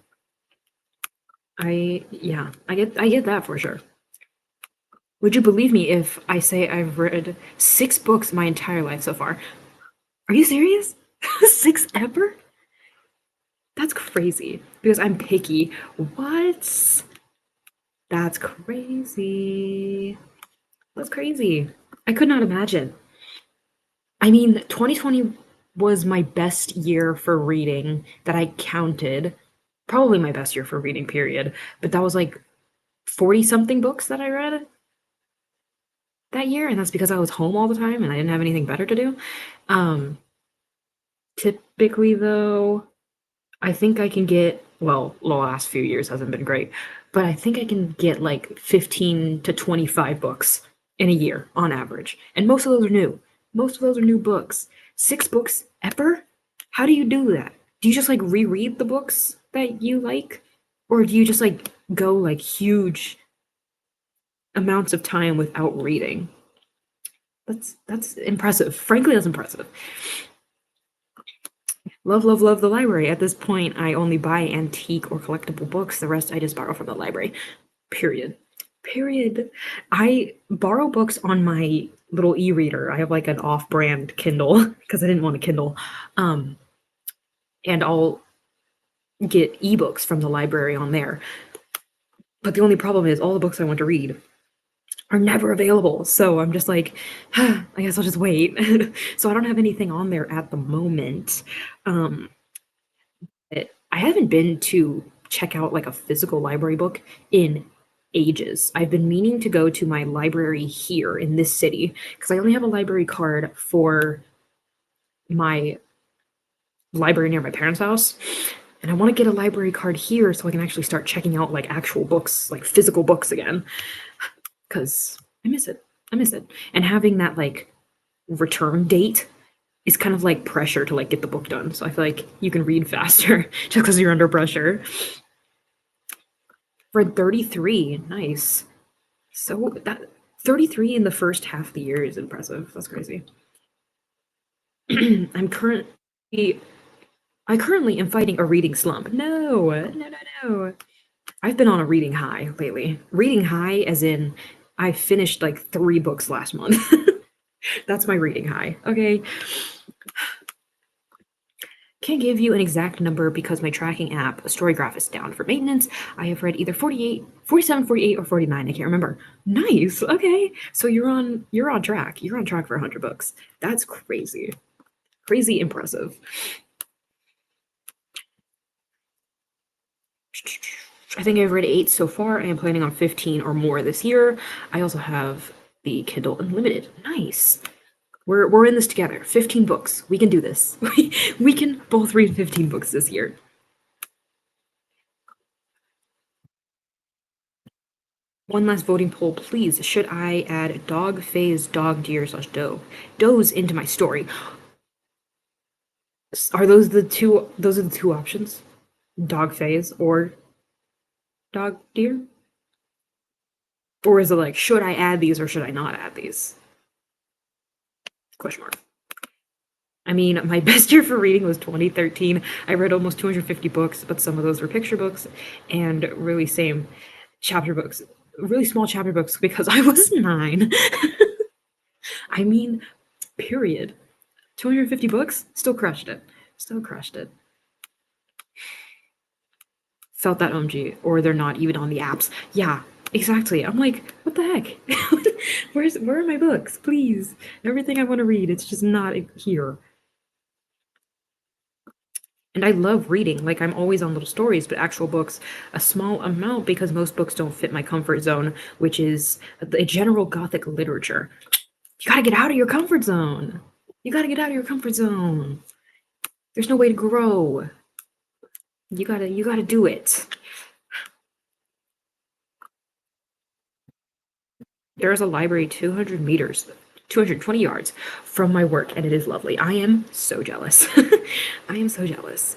get that for sure. Would you believe me if I say I've read 6 books my entire life so far? Are you serious? 6 ever? That's crazy because I'm picky. What? That's crazy. That's crazy. I could not imagine. I mean, 2020 was my best year for reading that I counted. Probably my best year for reading, period. But that was like 40 something books that I read that year, and that's because I was home all the time and I didn't have anything better to do. Um, Typically, though, I think I can get, well, the last few years hasn't been great, but I think I can get like 15 to 25 books in a year on average. And most of those are new. Most of those are new books. 6 books ever? How do you do that? Do you just like reread the books that you like? Or do you just like go like huge amounts of time without reading? That's impressive. Frankly, that's impressive. Love, love, love the library. At this point, I only buy antique or collectible books. The rest I just borrow from the library. Period. Period. I borrow books on my little e-reader. I have like an off-brand Kindle because I didn't want a Kindle. Um, and I'll get ebooks from the library on there. But the only problem is all the books I want to read are never available. So I'm just like, I guess I'll just wait. So I don't have anything on there at the moment. Um, I haven't been to check out like a physical library book in ages. I've been meaning to go to my library here in this city because I only have a library card for my library near my parents' house. And I want to get a library card here so I can actually start checking out like actual books, like physical books again. Because I miss it. I miss it. And having that like return date is kind of like pressure to like get the book done. So I feel like you can read faster just because you're under pressure. Read 33. Nice. So that 33 in the first half of the year is impressive. That's crazy. I'm currently I currently am fighting a reading slump. No, no, no, no. I've been on a reading high lately. Reading high as in I finished like 3 books last month. That's my reading high. Okay. Can't give you an exact number because my tracking app, Storygraph, is down for maintenance. I have read either 48, 47, 48, or 49. I can't remember. Nice. Okay. So you're on track. You're on track for 100 books. That's crazy. Crazy impressive. I think I've read 8 so far. I am planning on 15 or more this year. I also have the Kindle Unlimited. Nice. We're in this together. 15 books. We can do this. We can both read 15 books this year. One last voting poll, please. Should I add dog, phase, dog, deer slash doe? Does into my story. Are those the two? Those are the two options. Dog phase or dog deer? Or is it like, should I add these or should I not add these? Question mark. I mean, my best year for reading was 2013. I read almost 250 books, but some of those were picture books and really same chapter books, really small chapter books because I was 9. I mean, period. 250 books, still crushed it. Still crushed it. Felt that OMG, or they're not even on the apps. Yeah, exactly. I'm like, what the heck? Where are my books? Please. Everything I want to read, it's just not here. And I love reading. Like I'm always on little stories, but actual books, a small amount because most books don't fit my comfort zone, which is the general gothic literature. You gotta get out of your comfort zone. You gotta get out of your comfort zone. There's no way to grow. You gotta do it. There is a library 200 meters, 220 yards from my work, and it is lovely. I am so jealous. I am so jealous.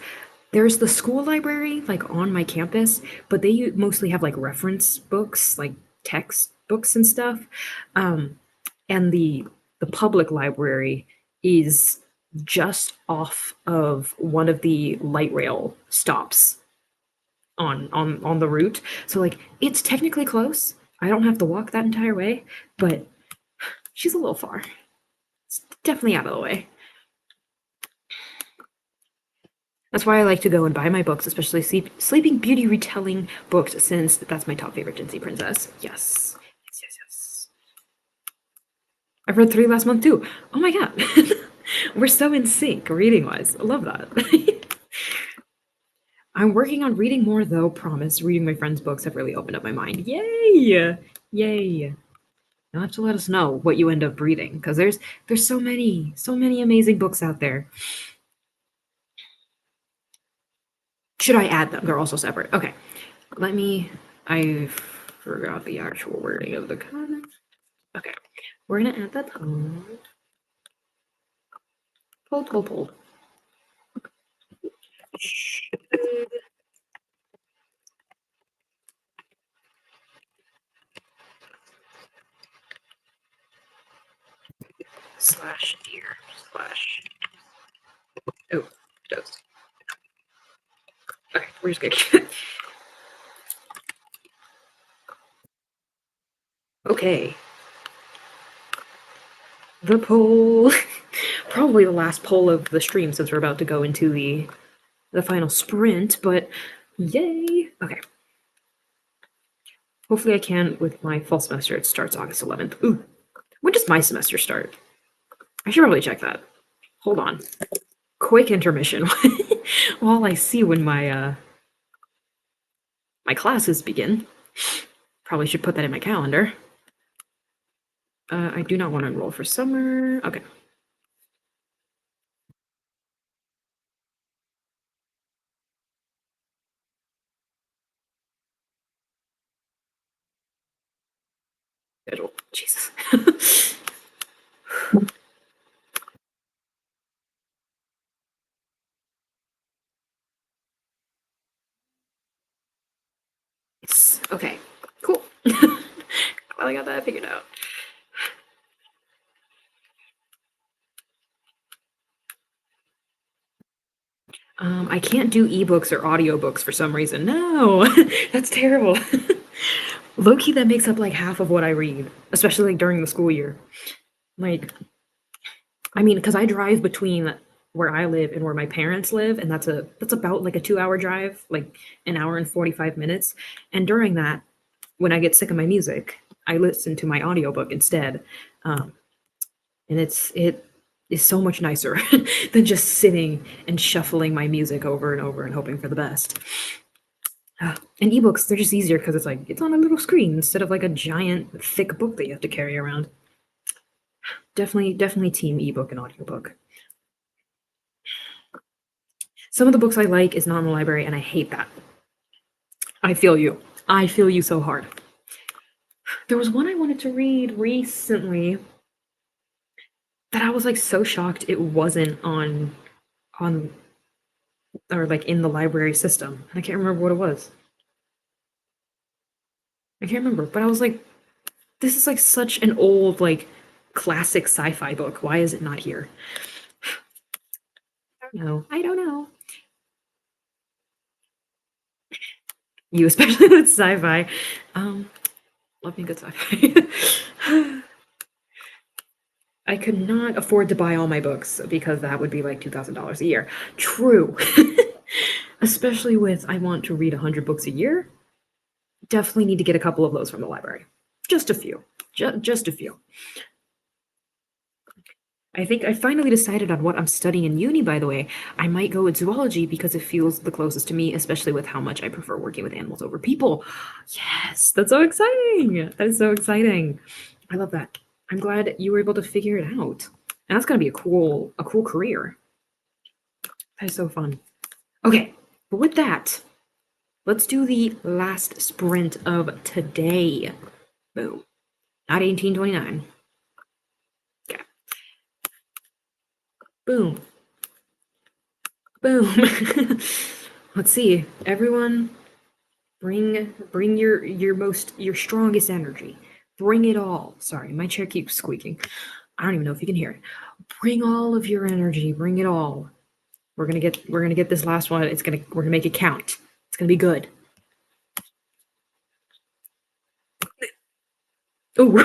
There's the school library, like on my campus, but they mostly have like reference books, like text books and stuff. Um, and the public library is just off of one of the light rail stops on the route. So like it's technically close. I don't have to walk that entire way, but she's a little far. It's definitely out of the way. That's why I like to go and buy my books, especially Sleeping Beauty retelling books, since that's my top favorite Disney princess. Yes. Yes, yes, yes. I've read 3 last month too. Oh my god. We're so in sync reading wise. I love that. I'm working on reading more though, promise. Reading my friends' books have really opened up my mind. Yay! Yay. You'll have to let us know what you end up reading, because there's so many amazing books out there. Should I add them? They're also separate. Okay. Let me I forgot the actual wording of the comment. Okay. We're gonna add that poll. Poll. Slash deer slash oh does. Okay, we're just good. Okay. The poll. Probably the last poll of the stream since we're about to go into the final sprint, but yay. Okay. Hopefully I can with my fall semester. It starts August 11th. Ooh. When does my semester start? I should probably check that. Hold on. Quick intermission while I see when my my classes begin. Probably should put that in my calendar. I do not want to enroll for summer. Okay. Schedule. Jesus. Okay. Cool. Glad I got that figured out. I can't do ebooks or audiobooks for some reason. No, that's terrible. Low key, that makes up like half of what I read, especially like during the school year. Like, I mean, because I drive between where I live and where my parents live, and that's about like a 2 hour drive, like an hour and 45 minutes. And during that, when I get sick of my music, I listen to my audiobook instead. Um, and it is so much nicer than just sitting and shuffling my music over and over and hoping for the best. And ebooks, they're just easier because it's like it's on a little screen instead of like a giant thick book that you have to carry around. Definitely team ebook and audiobook. Some of the books I like is not in the library, and I hate that. I feel you. I feel you so hard. There was one I wanted to read recently that I was like so shocked it wasn't on or like in the library system. I can't remember what it was. I can't remember, but I was like, this is like such an old like classic sci-fi book. Why is it not here? No, I don't know. You especially with sci-fi. Um, love me good sci-fi. I could not afford to buy all my books because that would be like $2,000 a year. True. Especially with I want to read 100 books a year. Definitely need to get a couple of those from the library. Just a few. Just a few. I think I finally decided on what I'm studying in uni, by the way. I might go with zoology because it feels the closest to me, especially with how much I prefer working with animals over people. Yes, that's so exciting. That is so exciting. I love that. I'm glad you were able to figure it out. And that's gonna be a cool career. That is so fun. Okay, but with that, let's do the last sprint of today. Boom. Not 1829. Okay. Boom. Boom. Let's see. Everyone bring your strongest energy. Bring it all. Sorry, my chair keeps squeaking. I don't even know if you can hear it. Bring all of your energy. Bring it all. We're gonna get this last one. We're gonna make it count. It's gonna be good. Oh,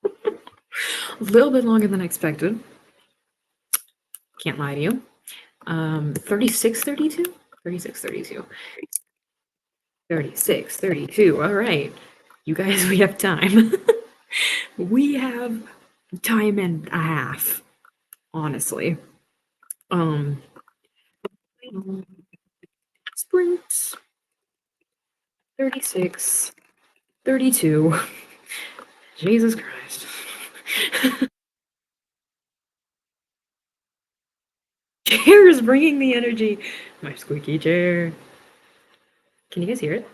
a little bit longer than I expected. Can't lie to you. 36, 32? 36, 32. 36, 32. All right. You guys, we have time. We have time and a half, honestly. Um, sprint 36, 32. Jesus Christ. Chair is bringing the energy. My squeaky chair. Can you guys hear it?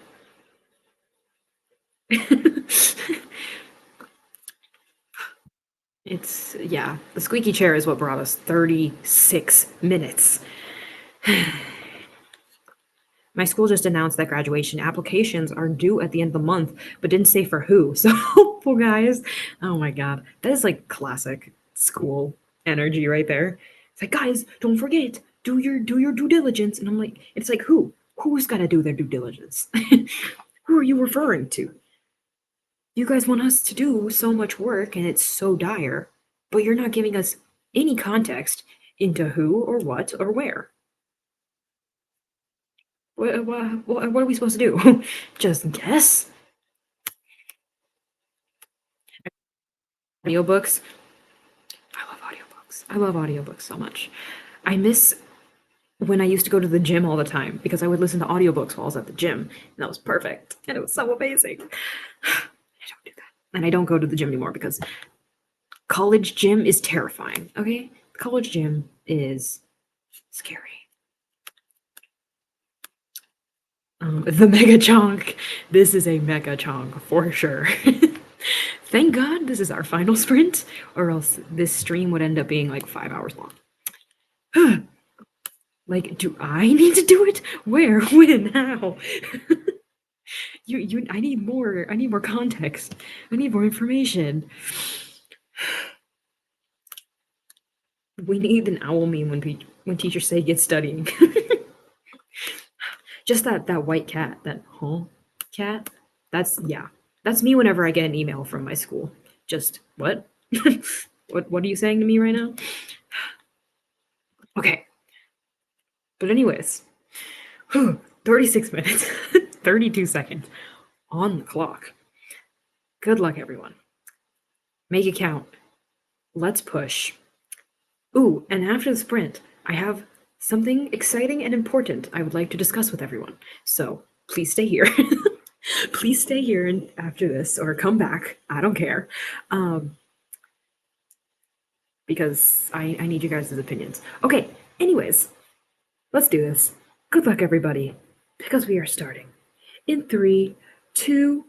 It's, yeah, the squeaky chair is what brought us 36 minutes. My school just announced that graduation applications are due at the end of the month, but didn't say for who. So hopeful, guys. Oh my God. That is like classic school energy right there. It's like, guys, don't forget, do your due diligence. And I'm like, it's like who? Who's gotta do their due diligence? Who are you referring to? You guys want us to do so much work and it's so dire, but you're not giving us any context into who or what or where. What are we supposed to do? Just guess? Audiobooks. I love audiobooks. I love audiobooks so much. I miss when I used to go to the gym all the time because I would listen to audiobooks while I was at the gym. And that was perfect. And it was so amazing. I don't do that. And I don't go to the gym anymore because college gym is terrifying. Okay? College gym is scary. The mega chonk. This is a mega chonk for sure. Thank God this is our final sprint, or else this stream would end up being like 5 hours long. Like, do I need to do it? Where? When? How? I need more. I need more context. I need more information. We need an owl meme when teachers say get studying. Just that white cat, that cat. That's me whenever I get an email from my school. Just what? What are you saying to me right now? Okay. But anyways, 36 minutes, 32 seconds on the clock. Good luck, everyone. Make it count. Let's push. Ooh, and after the sprint, I have something exciting and important I would like to discuss with everyone. So please stay here. Please stay here and after this, or come back. I don't care. Because I need you guys' opinions. Okay, anyways, let's do this. Good luck, everybody, because we are starting in 3, 2,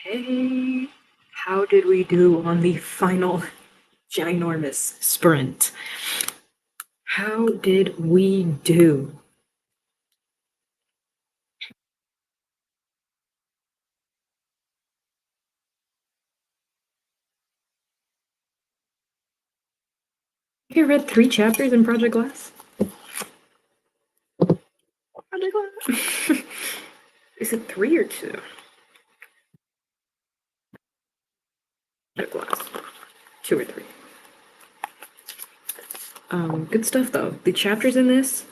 Okay. How did we do on the final ginormous sprint? How did we do? I think I read 3 chapters in Project Glass. Project Glass. Is it 3 or 2? Project Glass. 2 or 3. Good stuff though. The chapters in this,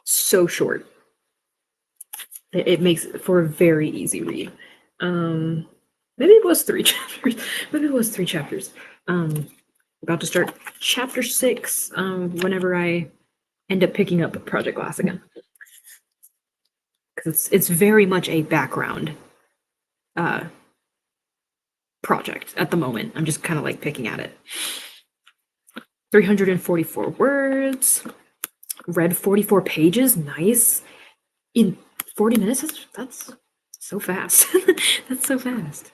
so short. It makes it for a very easy read. Maybe it was 3 chapters. Maybe it was 3 chapters. About to start chapter 6 whenever I end up picking up Project Glass again. Because it's very much a background project at the moment. I'm just kind of like picking at it. 344 words. Read 44 pages. Nice. In 40 minutes? That's so fast. That's so fast.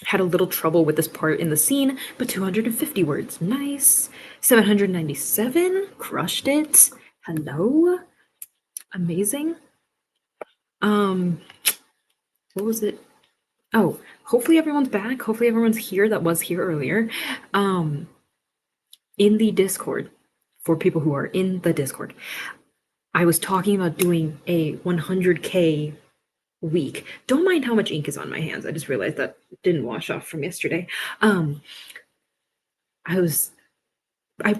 Had a little trouble with this part in the scene, but 250 words. Nice. 797. Crushed it. Hello. Amazing. What was it? Oh, hopefully everyone's back. Hopefully everyone's here that was here earlier. In the Discord, for people who are in the Discord, I was talking about doing a 100K week. Don't mind how much ink is on my hands. I just realized that didn't wash off from yesterday. I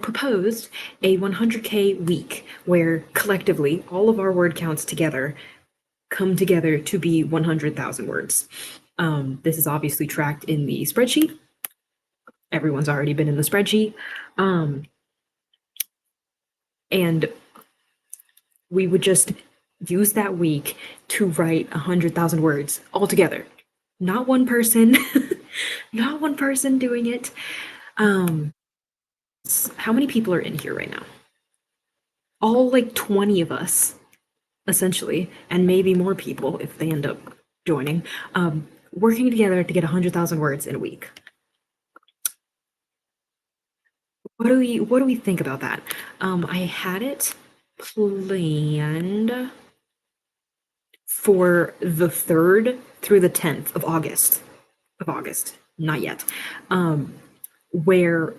proposed a 100K week where collectively all of our word counts together come together to be 100,000 words. This is obviously tracked in the spreadsheet. Everyone's already been in the spreadsheet. And we would just use that week to write 100,000 words all together. Not one person, not one person doing it. How many people are in here right now? All like 20 of us, essentially, and maybe more people if they end up joining, working together to get 100,000 words in a week. What do we think about that? I had it planned for the 3rd through the 10th of August. Not yet. Where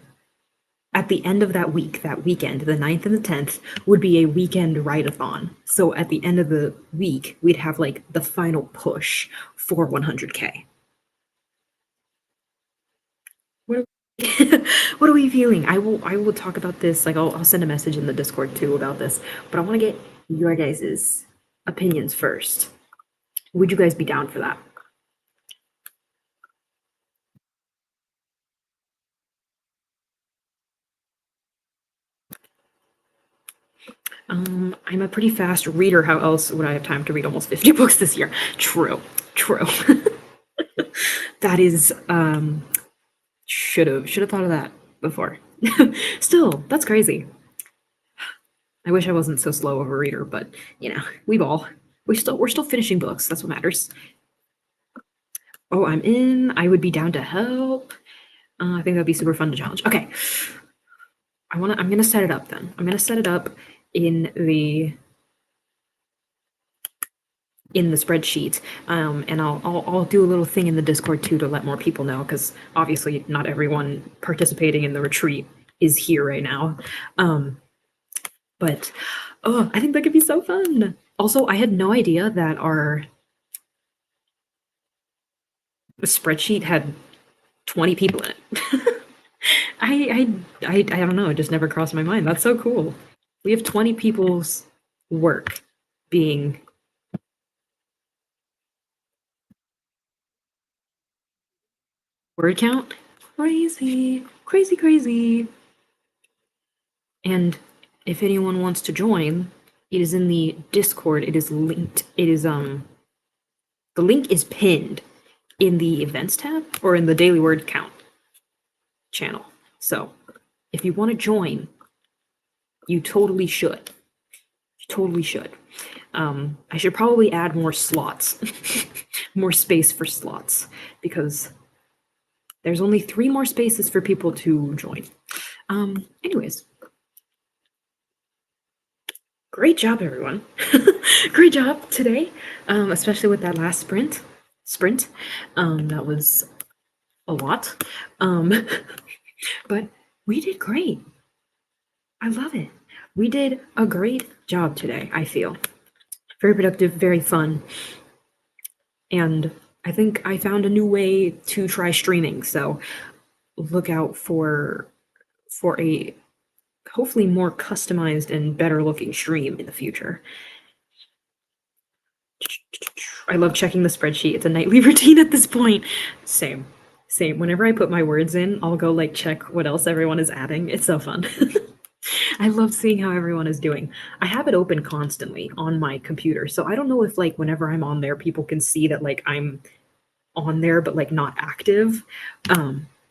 at the end of that week, that weekend, the 9th and the 10th, would be a weekend write-a-thon. So at the end of the week, we'd have like the final push for 100K. What are we feeling? I will talk about this. Like I'll send a message in the Discord too about this, but I want to get your guys' opinions first. Would you guys be down for that? I'm a pretty fast reader. How else would I have time to read almost 50 books this year? True. That is should have thought of that before. Still, that's crazy. I wish I wasn't so slow of a reader, but you know, we're still finishing books. That's what matters. Oh, I'm in. I would be down to help. I think that'd be super fun to challenge. Okay. I'm gonna set it up then. I'm gonna set it up in the spreadsheet, and I'll do a little thing in the Discord too to let more people know, because obviously not everyone participating in the retreat is here right now. But oh, I think that could be so fun. Also, I had no idea that our spreadsheet had 20 people in it. I don't know. It just never crossed my mind. That's so cool. We have 20 people's work being word count. Crazy. And if anyone wants to join, it is in the Discord. It is linked. It is the link is pinned in the events tab or in the daily word count channel. So if you want to join, you totally should. I should probably add more slots, more space for slots, because there's only 3 more spaces for people to join. Anyways, great job, everyone. Great job today, especially with that last sprint. That was a lot. But we did great. I love it. We did a great job today, I feel. Very productive, very fun. And I think I found a new way to try streaming, so look out for a hopefully more customized and better looking stream in the future. I love checking the spreadsheet. It's a nightly routine at this point. Same. Whenever I put my words in, I'll go like check what else everyone is adding. It's so fun. I love seeing how everyone is doing. I have it open constantly on my computer, so I don't know if like whenever I'm on there, people can see that like I'm on there but like not active.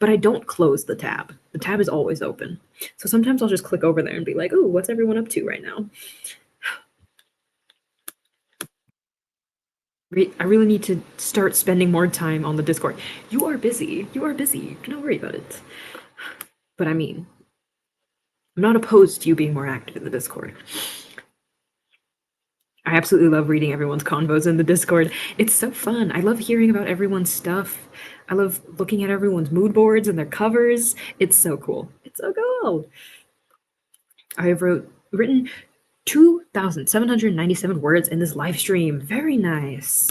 But I don't close the tab. The tab is always open. So sometimes I'll just click over there and be like, "Oh, what's everyone up to right now?" I really need to start spending more time on the Discord. You are busy. You are busy. Don't worry about it. But I mean, I'm not opposed to you being more active in the Discord. I absolutely love reading everyone's convos in the Discord. It's so fun. I love hearing about everyone's stuff. I love looking at everyone's mood boards and their covers. It's so cool. It's so cool. I have written 2,797 words in this live stream. Very nice.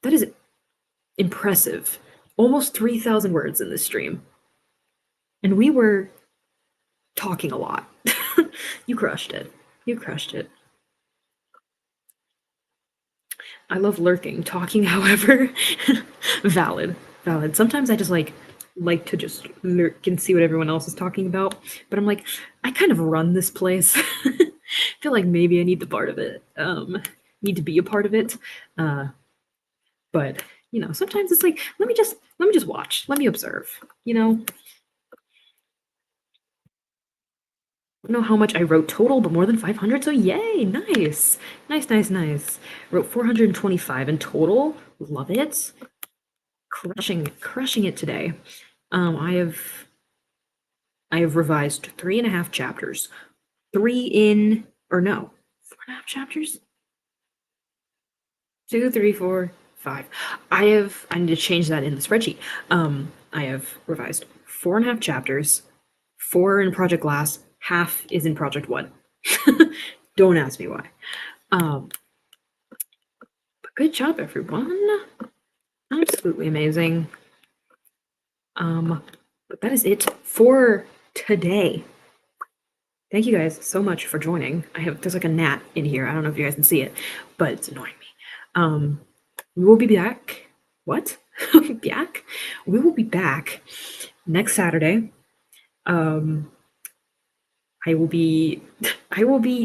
That is impressive. Almost 3,000 words in this stream. And we were talking a lot. You crushed it. You crushed it. I love lurking. Talking, however, valid. Sometimes I just like to just lurk and see what everyone else is talking about. But I'm like, I kind of run this place. I feel like maybe I need the part of it. Need to be a part of it. But you know, sometimes it's like, let me just watch. Let me observe. You know. I don't know how much I wrote total, but more than 500, so yay, nice. Wrote 425 in total, love it. Crushing it today. I have revised 3.5 chapters. 4.5 chapters? 2, 3, 4, 5. I need to change that in the spreadsheet. I have revised 4.5 chapters, 4 in Project Glass, half is in Project One. Don't ask me why. But good job, everyone. Absolutely amazing. But that is it for today. Thank you guys so much for joining. There's like a gnat in here. I don't know if you guys can see it, but it's annoying me. We will be back. What? Back? We will be back next Saturday. I will be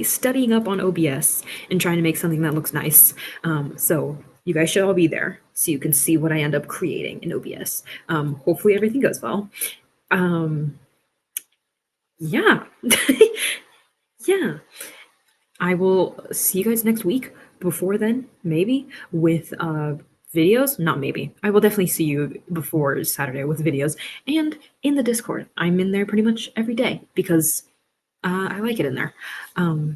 studying up on OBS and trying to make something that looks nice. So you guys should all be there so you can see what I end up creating in OBS. Hopefully everything goes well. Yeah. Yeah. I will see you guys next week. Before then, maybe with videos. Not maybe. I will definitely see you before Saturday with videos and in the Discord. I'm in there pretty much every day because I like it in there. Oh,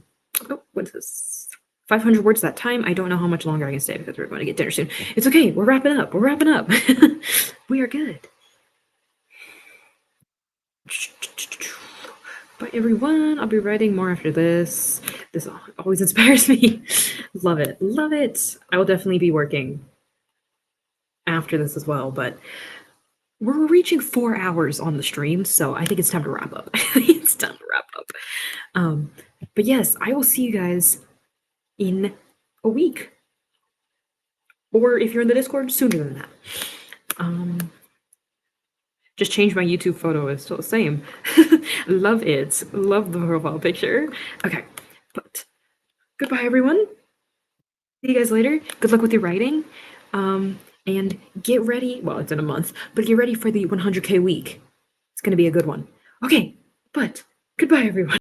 what is this? 500 words that time. I don't know how much longer I can stay because we're going to get dinner soon. It's okay. We're wrapping up. We are good. Bye, everyone. I'll be writing more after this. This always inspires me. Love it. I will definitely be working after this as well, but we're reaching 4 hours on the stream, so I think it's time to wrap up. But yes, I will see you guys in a week. Or if you're in the Discord, sooner than that. Just change my YouTube photo. It's still the same. Love it. Love the profile picture. Okay, but goodbye, everyone. See you guys later. Good luck with your writing. And get ready. Well, it's in a month, but get ready for the 100K week. It's going to be a good one. Okay, but goodbye, everyone.